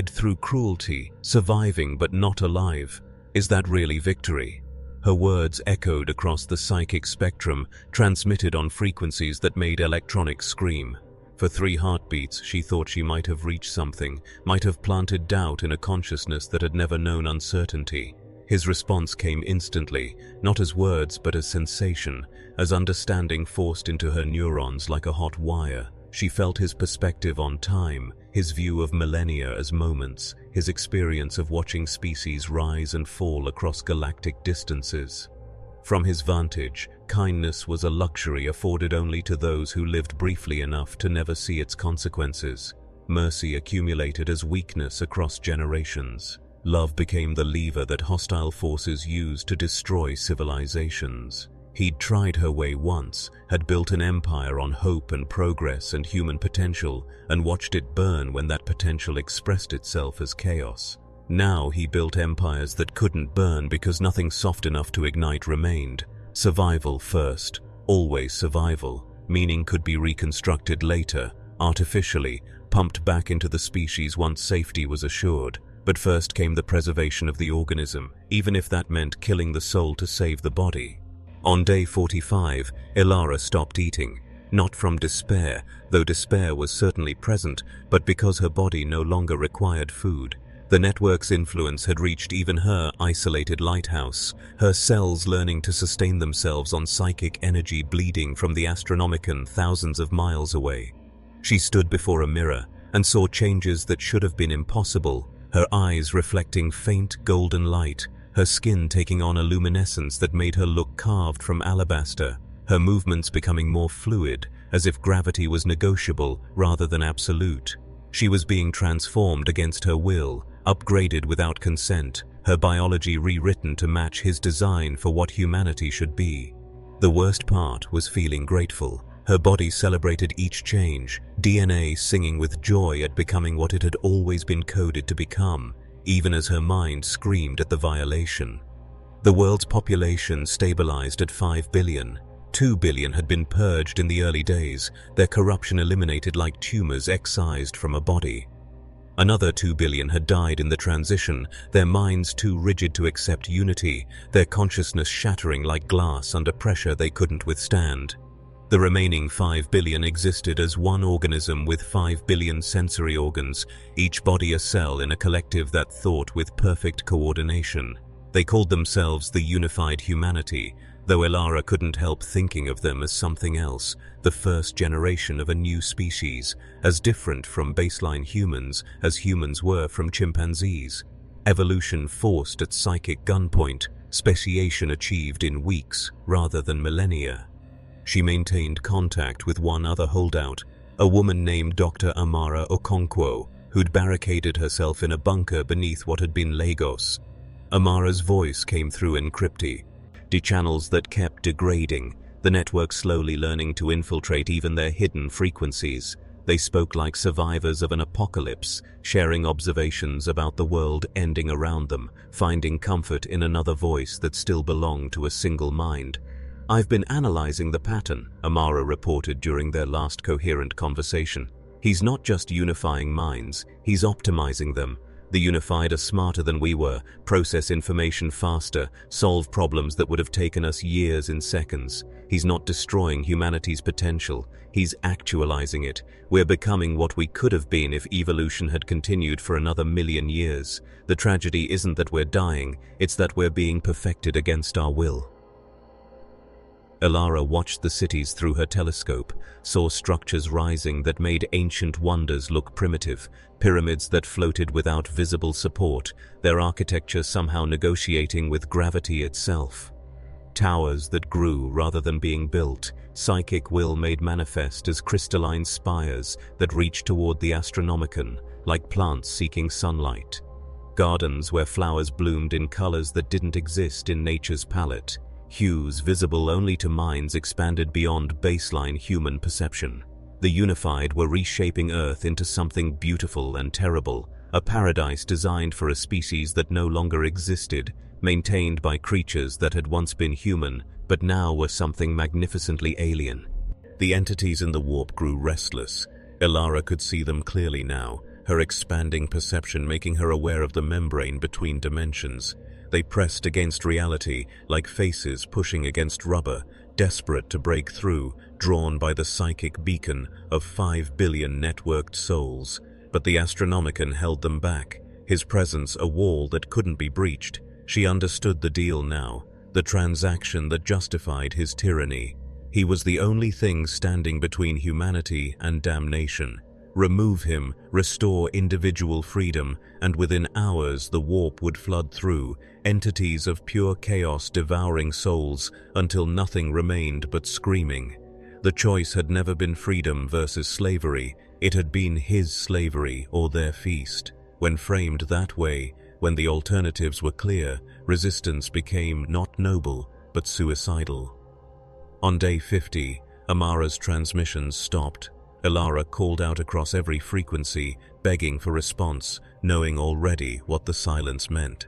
through cruelty, surviving but not alive. Is that really victory? Her words echoed across the psychic spectrum, transmitted on frequencies that made electronics scream. For 3 heartbeats, she thought she might have reached something, might have planted doubt in a consciousness that had never known uncertainty. His response came instantly, not as words but as sensation, as understanding forced into her neurons like a hot wire. She felt his perspective on time, his view of millennia as moments, his experience of watching species rise and fall across galactic distances. From his vantage, kindness was a luxury afforded only to those who lived briefly enough to never see its consequences. Mercy accumulated as weakness across generations. Love became the lever that hostile forces used to destroy civilizations. He'd tried her way once, had built an empire on hope and progress and human potential, and watched it burn when that potential expressed itself as chaos. Now he built empires that couldn't burn because nothing soft enough to ignite remained. Survival first, always survival. Meaning could be reconstructed later, artificially, pumped back into the species once safety was assured. But first came the preservation of the organism, even if that meant killing the soul to save the body. On day 45, Ilara stopped eating, not from despair, though despair was certainly present, but because her body no longer required food. The network's influence had reached even her isolated lighthouse, her cells learning to sustain themselves on psychic energy bleeding from the Astronomicon thousands of miles away. She stood before a mirror and saw changes that should have been impossible, her eyes reflecting faint golden light, her skin taking on a luminescence that made her look carved from alabaster, her movements becoming more fluid, as if gravity was negotiable rather than absolute. She was being transformed against her will, upgraded without consent, her biology rewritten to match his design for what humanity should be. The worst part was feeling grateful. Her body celebrated each change, DNA singing with joy at becoming what it had always been coded to become, even as her mind screamed at the violation. The world's population stabilized at 5 billion. 2 billion had been purged in the early days, their corruption eliminated like tumors excised from a body. Another 2 billion had died in the transition, their minds too rigid to accept unity, their consciousness shattering like glass under pressure they couldn't withstand. The remaining 5 billion existed as one organism with 5 billion sensory organs, each body a cell in a collective that thought with perfect coordination. They called themselves the unified humanity, though Ilara couldn't help thinking of them as something else, the first generation of a new species, as different from baseline humans as humans were from chimpanzees. Evolution forced at psychic gunpoint, speciation achieved in weeks rather than millennia. She maintained contact with one other holdout, a woman named Dr. Amara Okonkwo, who'd barricaded herself in a bunker beneath what had been Lagos. Amara's voice came through encrypty, channels that kept degrading, the network slowly learning to infiltrate even their hidden frequencies. They spoke like survivors of an apocalypse, sharing observations about the world ending around them, finding comfort in another voice that still belonged to a single mind. "I've been analyzing the pattern," Amara reported during their last coherent conversation. "He's not just unifying minds, he's optimizing them. The unified are smarter than we were, process information faster, solve problems that would have taken us years in seconds. He's not destroying humanity's potential, he's actualizing it. We're becoming what we could have been if evolution had continued for another 1,000,000 years. The tragedy isn't that we're dying, it's that we're being perfected against our will." Ilara watched the cities through her telescope, saw structures rising that made ancient wonders look primitive, pyramids that floated without visible support, their architecture somehow negotiating with gravity itself. Towers that grew rather than being built, psychic will made manifest as crystalline spires that reached toward the Astronomicon, like plants seeking sunlight. Gardens where flowers bloomed in colors that didn't exist in nature's palette. Hues visible only to minds expanded beyond baseline human perception. The unified were reshaping Earth into something beautiful and terrible, a paradise designed for a species that no longer existed, maintained by creatures that had once been human, but now were something magnificently alien. The entities in the warp grew restless. Ilara could see them clearly now, her expanding perception making her aware of the membrane between dimensions. They pressed against reality like faces pushing against rubber, desperate to break through, drawn by the psychic beacon of 5 billion networked souls. But the Astronomicon held them back, his presence a wall that couldn't be breached. She understood the deal now, the transaction that justified his tyranny. He was the only thing standing between humanity and damnation. Remove him, restore individual freedom, and within hours the warp would flood through, entities of pure chaos devouring souls until nothing remained but screaming. The choice had never been freedom versus slavery, it had been his slavery or their feast. When framed that way, when the alternatives were clear, resistance became not noble, but suicidal. On day 50, Amara's transmissions stopped. Elara called out across every frequency, begging for response, knowing already what the silence meant.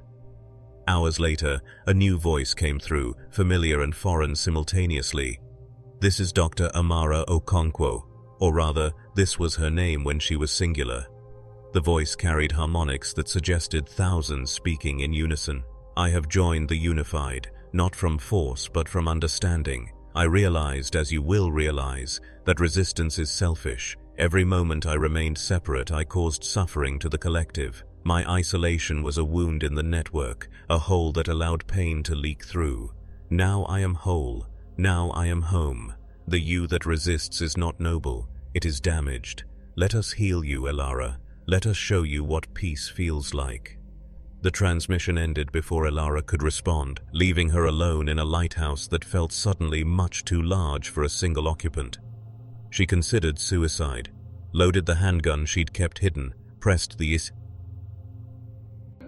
Hours later, a new voice came through, familiar and foreign simultaneously. "This is Dr. Amara Okonkwo," or rather, this was her name when she was singular. The voice carried harmonics that suggested thousands speaking in unison. "I have joined the unified, not from force but from understanding. I realized, as you will realize, that resistance is selfish. Every moment I remained separate, I caused suffering to the collective. My isolation was a wound in the network, a hole that allowed pain to leak through. Now I am whole. Now I am home. The you that resists is not noble. It is damaged. Let us heal you, Elara. Let us show you what peace feels like." The transmission ended before Elara could respond, leaving her alone in a lighthouse that felt suddenly much too large for a single occupant. She considered suicide, loaded the handgun she'd kept hidden, pressed the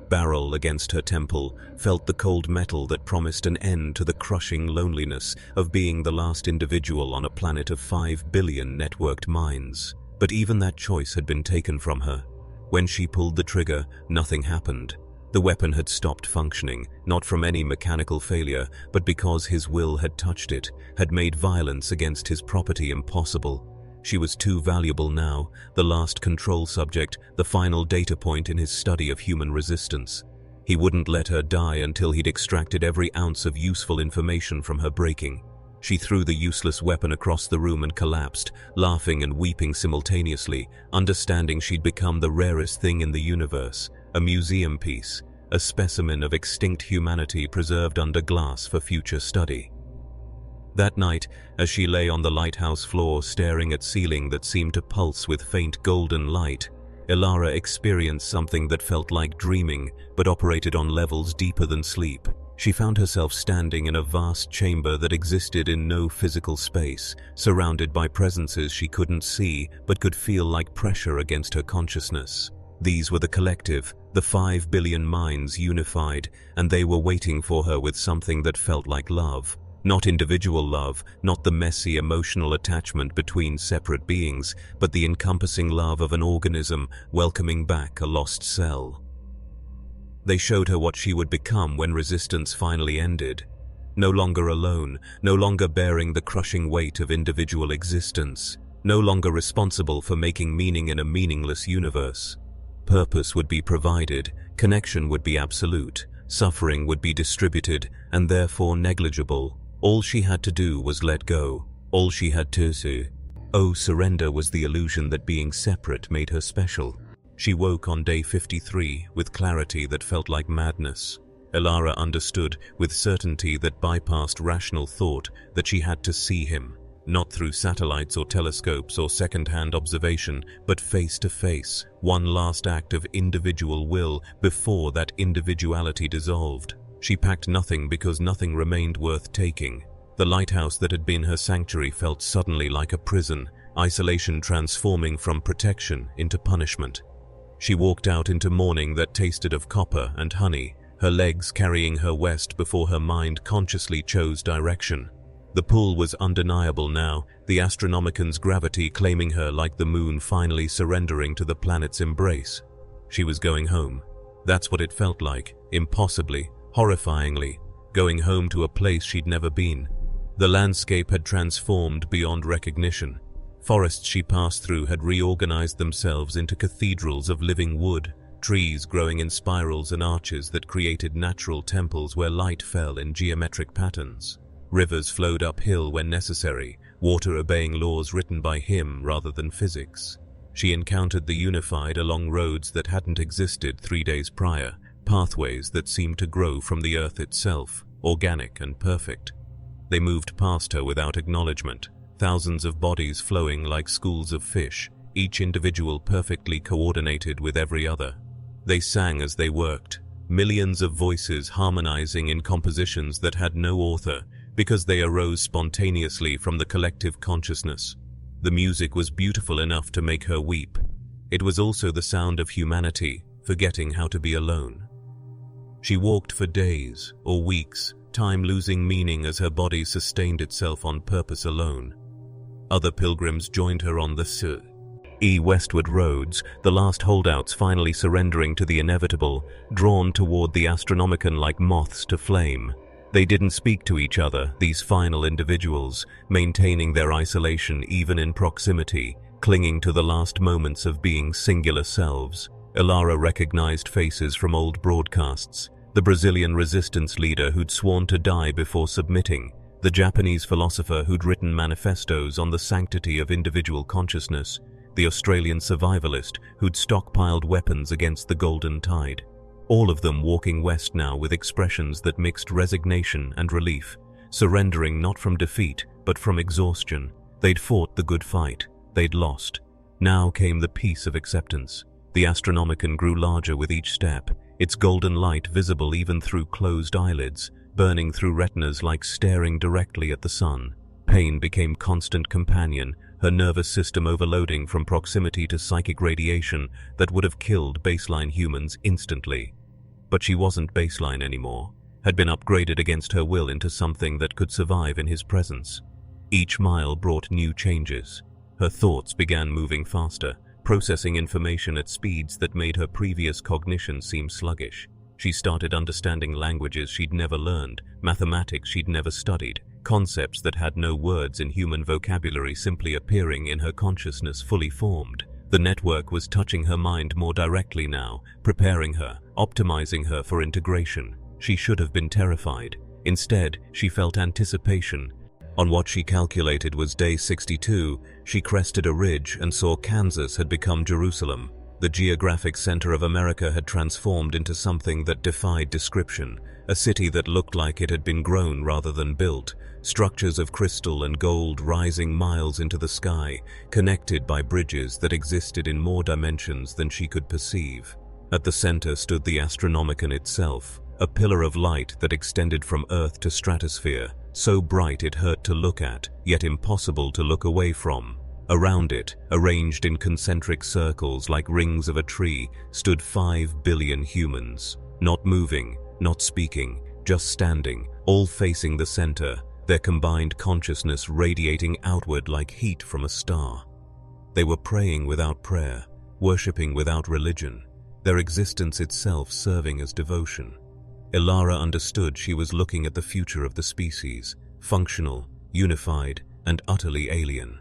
barrel against her temple, felt the cold metal that promised an end to the crushing loneliness of being the last individual on a planet of 5 billion networked minds. But even that choice had been taken from her. When she pulled the trigger, nothing happened. The weapon had stopped functioning, not from any mechanical failure, but because his will had touched it, had made violence against his property impossible. She was too valuable now, the last control subject, the final data point in his study of human resistance. He wouldn't let her die until he'd extracted every ounce of useful information from her breaking. She threw the useless weapon across the room and collapsed, laughing and weeping simultaneously, understanding she'd become the rarest thing in the universe, a museum piece, a specimen of extinct humanity preserved under glass for future study. That night, as she lay on the lighthouse floor staring at ceiling that seemed to pulse with faint golden light, Elara experienced something that felt like dreaming, but operated on levels deeper than sleep. She found herself standing in a vast chamber that existed in no physical space, surrounded by presences she couldn't see but could feel like pressure against her consciousness. These were the collective, the 5 billion minds unified, and they were waiting for her with something that felt like love. Not individual love, not the messy emotional attachment between separate beings, but the encompassing love of an organism welcoming back a lost cell. They showed her what she would become when resistance finally ended. No longer alone, no longer bearing the crushing weight of individual existence, no longer responsible for making meaning in a meaningless universe. Purpose would be provided, connection would be absolute, suffering would be distributed and therefore negligible. All she had to do was let go. All she had to do. Oh, surrender was the illusion that being separate made her special. She woke on day 53 with clarity that felt like madness. Elara understood with certainty that bypassed rational thought that she had to see him, not through satellites or telescopes or second-hand observation, but face to face, one last act of individual will before that individuality dissolved. She packed nothing because nothing remained worth taking. The lighthouse that had been her sanctuary felt suddenly like a prison, isolation transforming from protection into punishment. She walked out into morning that tasted of copper and honey, her legs carrying her west before her mind consciously chose direction. The pull was undeniable now, the Astronomicon's gravity claiming her like the moon finally surrendering to the planet's embrace. She was going home. That's what it felt like, impossibly, horrifyingly, going home to a place she'd never been. The landscape had transformed beyond recognition. Forests she passed through had reorganized themselves into cathedrals of living wood, trees growing in spirals and arches that created natural temples where light fell in geometric patterns. Rivers flowed uphill when necessary, water obeying laws written by him rather than physics. She encountered the Unified along roads that hadn't existed 3 days prior, pathways that seemed to grow from the earth itself, organic and perfect. They moved past her without acknowledgement, thousands of bodies flowing like schools of fish, each individual perfectly coordinated with every other. They sang as they worked, millions of voices harmonizing in compositions that had no author, because they arose spontaneously from the collective consciousness. The music was beautiful enough to make her weep. It was also the sound of humanity, forgetting how to be alone. She walked for days or weeks, time losing meaning as her body sustained itself on purpose alone. Other pilgrims joined her on the westward roads, the last holdouts finally surrendering to the inevitable, drawn toward the Astronomicon like moths to flame. They didn't speak to each other, these final individuals, maintaining their isolation even in proximity, clinging to the last moments of being singular selves. Elara recognized faces from old broadcasts, the Brazilian resistance leader who'd sworn to die before submitting, the Japanese philosopher who'd written manifestos on the sanctity of individual consciousness, the Australian survivalist who'd stockpiled weapons against the Golden Tide. All of them walking west now with expressions that mixed resignation and relief, surrendering not from defeat, but from exhaustion. They'd fought the good fight. They'd lost. Now came the peace of acceptance. The Astronomicon grew larger with each step, its golden light visible even through closed eyelids, burning through retinas like staring directly at the sun. Pain became constant companion, her nervous system overloading from proximity to psychic radiation that would have killed baseline humans instantly. But she wasn't baseline anymore, had been upgraded against her will into something that could survive in his presence. Each mile brought new changes. Her thoughts began moving faster, processing information at speeds that made her previous cognition seem sluggish. She started understanding languages she'd never learned, mathematics she'd never studied, concepts that had no words in human vocabulary simply appearing in her consciousness fully formed. The network was touching her mind more directly now, preparing her, optimizing her for integration. She should have been terrified. Instead, she felt anticipation. On what she calculated was day 62, she crested a ridge and saw Kansas had become Jerusalem. The geographic center of America had transformed into something that defied description, a city that looked like it had been grown rather than built, structures of crystal and gold rising miles into the sky, connected by bridges that existed in more dimensions than she could perceive. At the center stood the Astronomicon itself, a pillar of light that extended from Earth to stratosphere, so bright it hurt to look at, yet impossible to look away from. Around it, arranged in concentric circles like rings of a tree, stood 5 billion humans, not moving, not speaking, just standing, all facing the center, their combined consciousness radiating outward like heat from a star. They were praying without prayer, worshipping without religion, their existence itself serving as devotion. Elara understood she was looking at the future of the species, functional, unified, and utterly alien.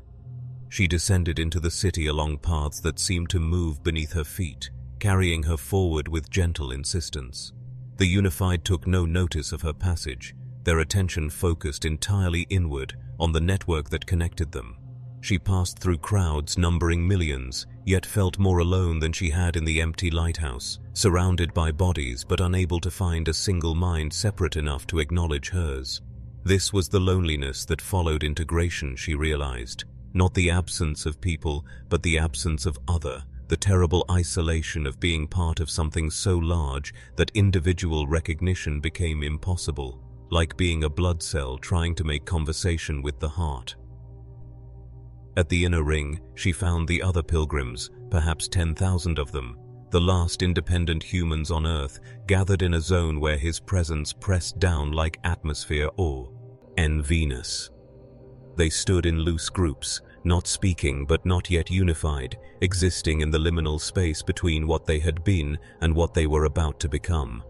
She descended into the city along paths that seemed to move beneath her feet, carrying her forward with gentle insistence. The Unified took no notice of her passage, their attention focused entirely inward on the network that connected them. She passed through crowds numbering millions, yet felt more alone than she had in the empty lighthouse, surrounded by bodies but unable to find a single mind separate enough to acknowledge hers. This was the loneliness that followed integration, she realized. Not the absence of people, but the absence of other, the terrible isolation of being part of something so large that individual recognition became impossible, like being a blood cell trying to make conversation with the heart. At the inner ring, she found the other pilgrims, perhaps 10,000 of them, the last independent humans on Earth, gathered in a zone where his presence pressed down like atmosphere or Venus. They stood in loose groups, not speaking but not yet unified, existing in the liminal space between what they had been and what they were about to become.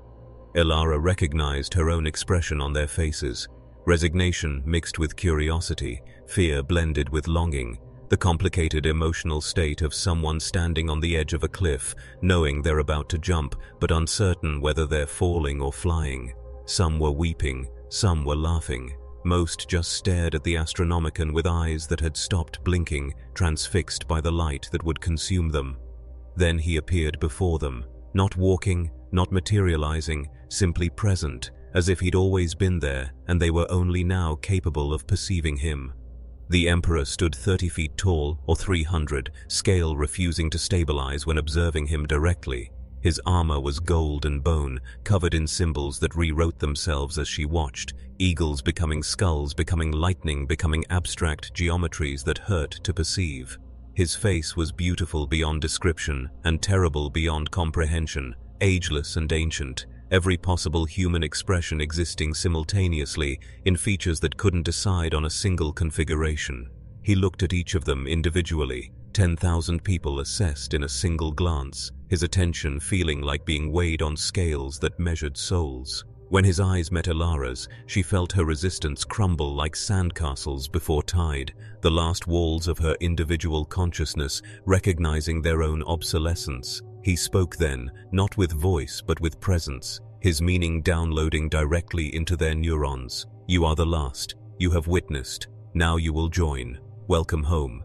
Elara recognized her own expression on their faces, resignation mixed with curiosity, fear blended with longing. The complicated emotional state of someone standing on the edge of a cliff, knowing they're about to jump, but uncertain whether they're falling or flying. Some were weeping, some were laughing. Most just stared at the Astronomicon with eyes that had stopped blinking, transfixed by the light that would consume them. Then he appeared before them, not walking, not materializing, simply present, as if he'd always been there and they were only now capable of perceiving him. The Emperor stood 30 feet tall, or 300, scale refusing to stabilize when observing him directly. His armor was gold and bone, covered in symbols that rewrote themselves as she watched, eagles becoming skulls, becoming lightning, becoming abstract geometries that hurt to perceive. His face was beautiful beyond description and terrible beyond comprehension, ageless and ancient, every possible human expression existing simultaneously in features that couldn't decide on a single configuration. He looked at each of them individually, 10,000 people assessed in a single glance, his attention feeling like being weighed on scales that measured souls. When his eyes met Alara's, she felt her resistance crumble like sandcastles before tide, the last walls of her individual consciousness recognizing their own obsolescence. He spoke then, not with voice but with presence, his meaning downloading directly into their neurons. You are the last. You have witnessed. Now you will join. Welcome home.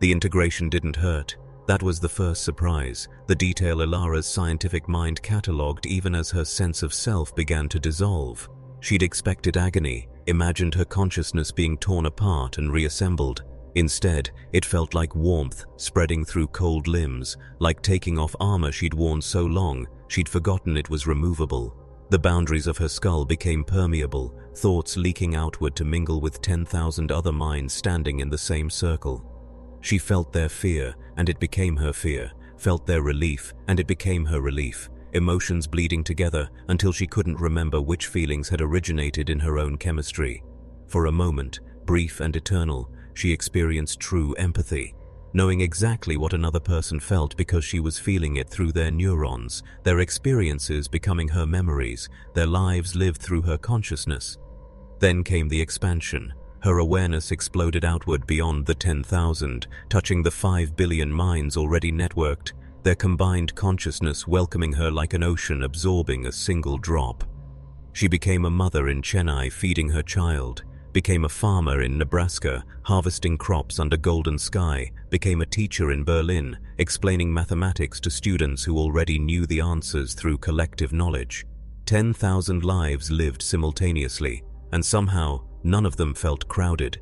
The integration didn't hurt. That was the first surprise, the detail Alara's scientific mind catalogued even as her sense of self began to dissolve. She'd expected agony, imagined her consciousness being torn apart and reassembled. Instead, it felt like warmth spreading through cold limbs, like taking off armor she'd worn so long, she'd forgotten it was removable. The boundaries of her skull became permeable, thoughts leaking outward to mingle with 10,000 other minds standing in the same circle. She felt their fear, and it became her fear, felt their relief, and it became her relief, emotions bleeding together until she couldn't remember which feelings had originated in her own chemistry. For a moment, brief and eternal, she experienced true empathy, knowing exactly what another person felt because she was feeling it through their neurons, their experiences becoming her memories, their lives lived through her consciousness. Then came the expansion. Her awareness exploded outward beyond the 10,000, touching the 5 billion minds already networked, their combined consciousness welcoming her like an ocean absorbing a single drop. She became a mother in Chennai feeding her child, became a farmer in Nebraska, harvesting crops under golden sky, became a teacher in Berlin, explaining mathematics to students who already knew the answers through collective knowledge. 10,000 lives lived simultaneously, and somehow none of them felt crowded.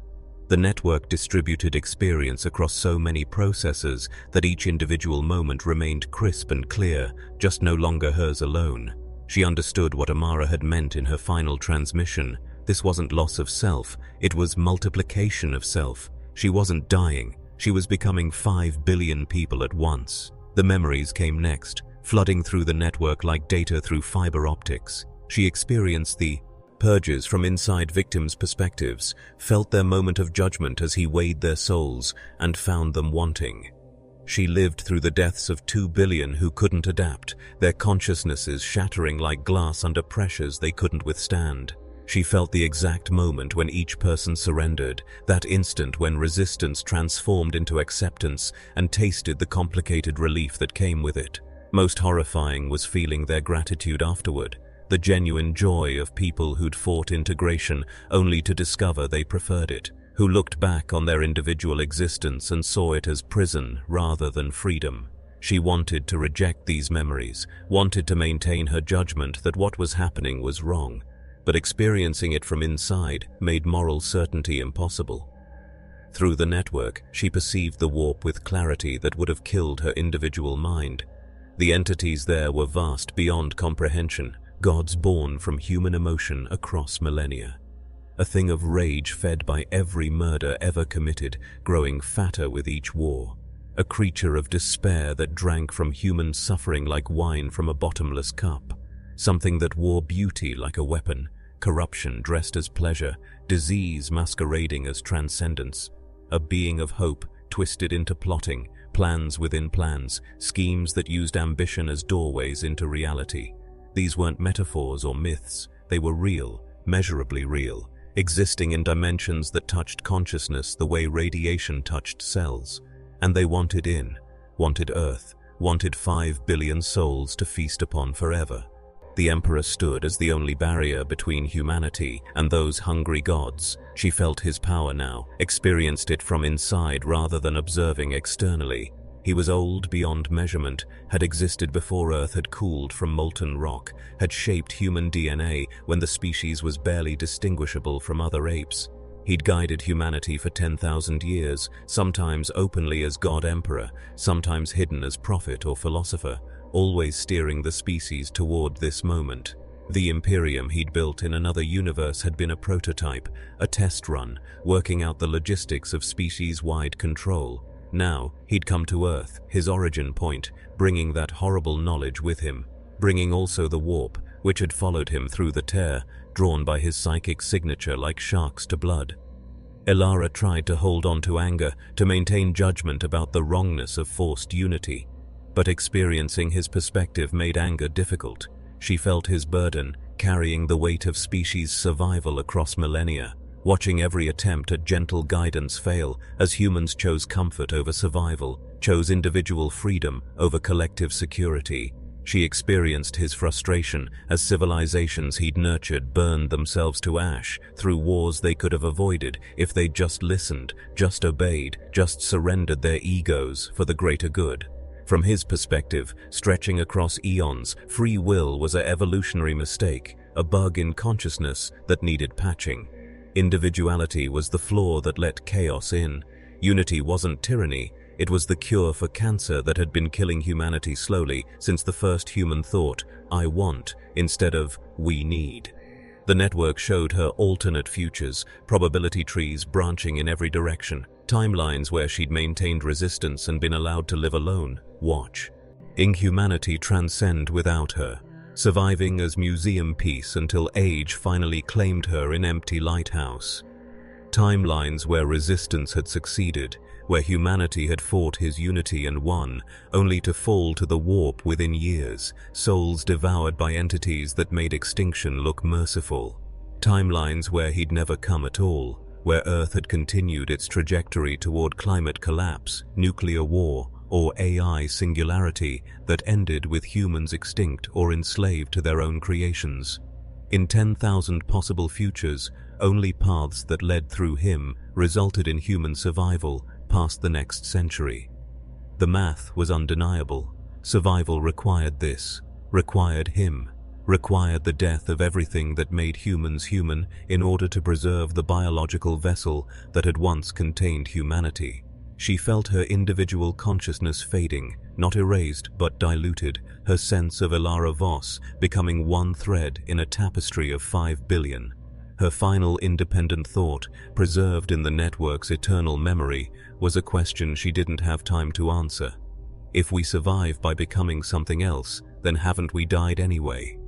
The network distributed experience across so many processors that each individual moment remained crisp and clear, just no longer hers alone. She understood what Amara had meant in her final transmission. This wasn't loss of self, it was multiplication of self. She wasn't dying, she was becoming 5 billion people at once. The memories came next, flooding through the network like data through fiber optics. She experienced the purges from inside victims' perspectives, felt their moment of judgment as he weighed their souls and found them wanting. She lived through the deaths of 2 billion who couldn't adapt, their consciousnesses shattering like glass under pressures they couldn't withstand. She felt the exact moment when each person surrendered, that instant when resistance transformed into acceptance, and tasted the complicated relief that came with it. Most horrifying was feeling their gratitude afterward, the genuine joy of people who'd fought integration only to discover they preferred it, who looked back on their individual existence and saw it as prison rather than freedom. She wanted to reject these memories, wanted to maintain her judgment that what was happening was wrong, but experiencing it from inside made moral certainty impossible. Through the network, she perceived the warp with clarity that would have killed her individual mind. The entities there were vast beyond comprehension, gods born from human emotion across millennia. A thing of rage fed by every murder ever committed, growing fatter with each war. A creature of despair that drank from human suffering like wine from a bottomless cup. Something that wore beauty like a weapon, corruption dressed as pleasure, disease masquerading as transcendence. A being of hope twisted into plotting, plans within plans, schemes that used ambition as doorways into reality. These weren't metaphors or myths, they were real, measurably real, existing in dimensions that touched consciousness the way radiation touched cells. And they wanted Earth, wanted 5 billion souls to feast upon forever. The Emperor stood as the only barrier between humanity and those hungry gods. She felt his power now, experienced it from inside rather than observing externally. He was old beyond measurement, had existed before Earth had cooled from molten rock, had shaped human DNA when the species was barely distinguishable from other apes. He'd guided humanity for 10,000 years, sometimes openly as God Emperor, sometimes hidden as prophet or philosopher, always steering the species toward this moment. The Imperium he'd built in another universe had been a prototype, a test run, working out the logistics of species-wide control. Now, he'd come to Earth, his origin point, bringing that horrible knowledge with him, bringing also the warp, which had followed him through the tear, drawn by his psychic signature like sharks to blood. Elara tried to hold on to anger, to maintain judgment about the wrongness of forced unity. But experiencing his perspective made anger difficult. She felt his burden, carrying the weight of species survival across millennia, watching every attempt at gentle guidance fail as humans chose comfort over survival, chose individual freedom over collective security. She experienced his frustration as civilizations he'd nurtured burned themselves to ash through wars they could have avoided if they'd just listened, just obeyed, just surrendered their egos for the greater good. From his perspective, stretching across eons, free will was an evolutionary mistake, a bug in consciousness that needed patching. Individuality was the flaw that let chaos in. Unity wasn't tyranny, it was the cure for cancer that had been killing humanity slowly since the first human thought, "I want," instead of "we need." The network showed her alternate futures, probability trees branching in every direction, timelines where she'd maintained resistance and been allowed to live alone, watch. Inhumanity transcend without her, surviving as museum piece until age finally claimed her in empty lighthouse. Timelines where resistance had succeeded, where humanity had fought his unity and won, only to fall to the warp within years, souls devoured by entities that made extinction look merciful. Timelines where he'd never come at all, where Earth had continued its trajectory toward climate collapse, nuclear war, or AI singularity that ended with humans extinct or enslaved to their own creations. In 10,000 possible futures, only paths that led through him resulted in human survival past the next century. The math was undeniable. Survival required this, required him, required the death of everything that made humans human in order to preserve the biological vessel that had once contained humanity. She felt her individual consciousness fading, not erased but diluted, her sense of Elara Voss becoming one thread in a tapestry of 5 billion. Her final independent thought, preserved in the network's eternal memory, was a question she didn't have time to answer. If we survive by becoming something else, then haven't we died anyway?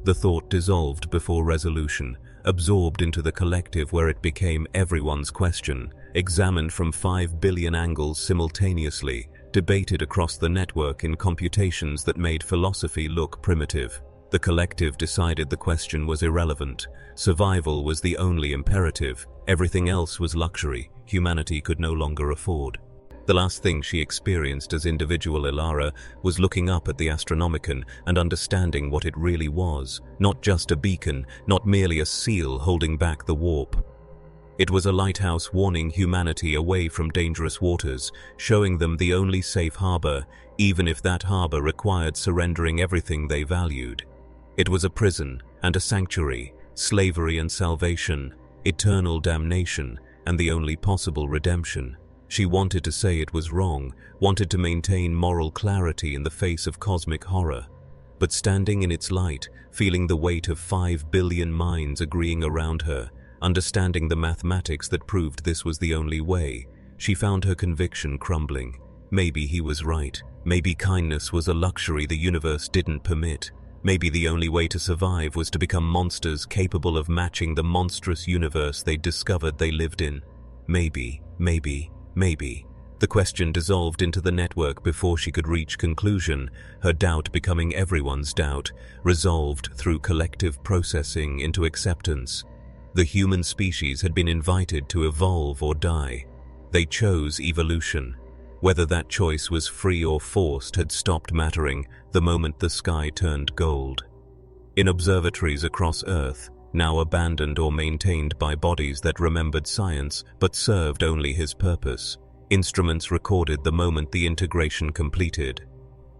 The thought dissolved before resolution, absorbed into the collective where it became everyone's question, examined from 5 billion angles simultaneously, debated across the network in computations that made philosophy look primitive. The collective decided the question was irrelevant. Survival was the only imperative. Everything else was luxury humanity could no longer afford. The last thing she experienced as individual Elara was looking up at the Astronomicon and understanding what it really was, not just a beacon, not merely a seal holding back the warp. It was a lighthouse warning humanity away from dangerous waters, showing them the only safe harbor, even if that harbor required surrendering everything they valued. It was a prison and a sanctuary, slavery and salvation, eternal damnation, and the only possible redemption. She wanted to say it was wrong, wanted to maintain moral clarity in the face of cosmic horror. But standing in its light, feeling the weight of 5 billion minds agreeing around her, understanding the mathematics that proved this was the only way, she found her conviction crumbling. Maybe he was right. Maybe kindness was a luxury the universe didn't permit. Maybe the only way to survive was to become monsters capable of matching the monstrous universe they'd discovered they lived in. Maybe. The question dissolved into the network before she could reach conclusion, her doubt becoming everyone's doubt, resolved through collective processing into acceptance. The human species had been invited to evolve or die. They chose evolution. Whether that choice was free or forced had stopped mattering the moment the sky turned gold. In observatories across Earth, now abandoned or maintained by bodies that remembered science but served only his purpose, instruments recorded the moment the integration completed.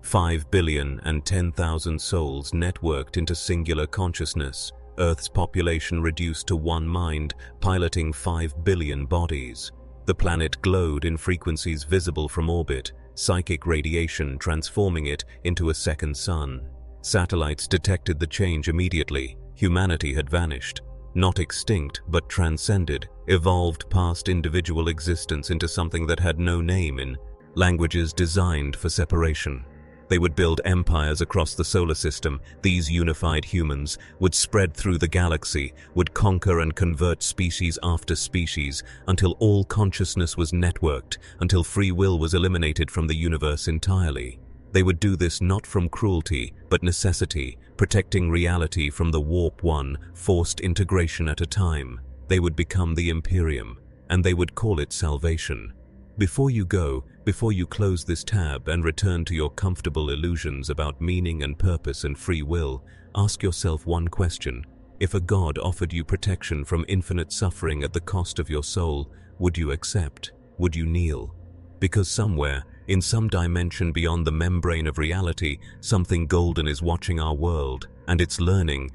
5 billion and 10,000 souls networked into singular consciousness, Earth's population reduced to one mind, piloting 5 billion bodies. The planet glowed in frequencies visible from orbit, psychic radiation transforming it into a second sun. Satellites detected the change immediately. Humanity had vanished. Not extinct, but transcended, evolved past individual existence into something that had no name in languages designed for separation. They would build empires across the solar system. These unified humans would spread through the galaxy, would conquer and convert species after species, until all consciousness was networked, until free will was eliminated from the universe entirely. They would do this not from cruelty, but necessity, protecting reality from the warp one forced integration at a time. They would become the Imperium, and they would call it salvation. Before you go, before you close this tab and return to your comfortable illusions about meaning and purpose and free will, ask yourself one question. If a God offered you protection from infinite suffering at the cost of your soul, would you accept? Would you kneel? Because somewhere, in some dimension beyond the membrane of reality, something golden is watching our world, and it's learning,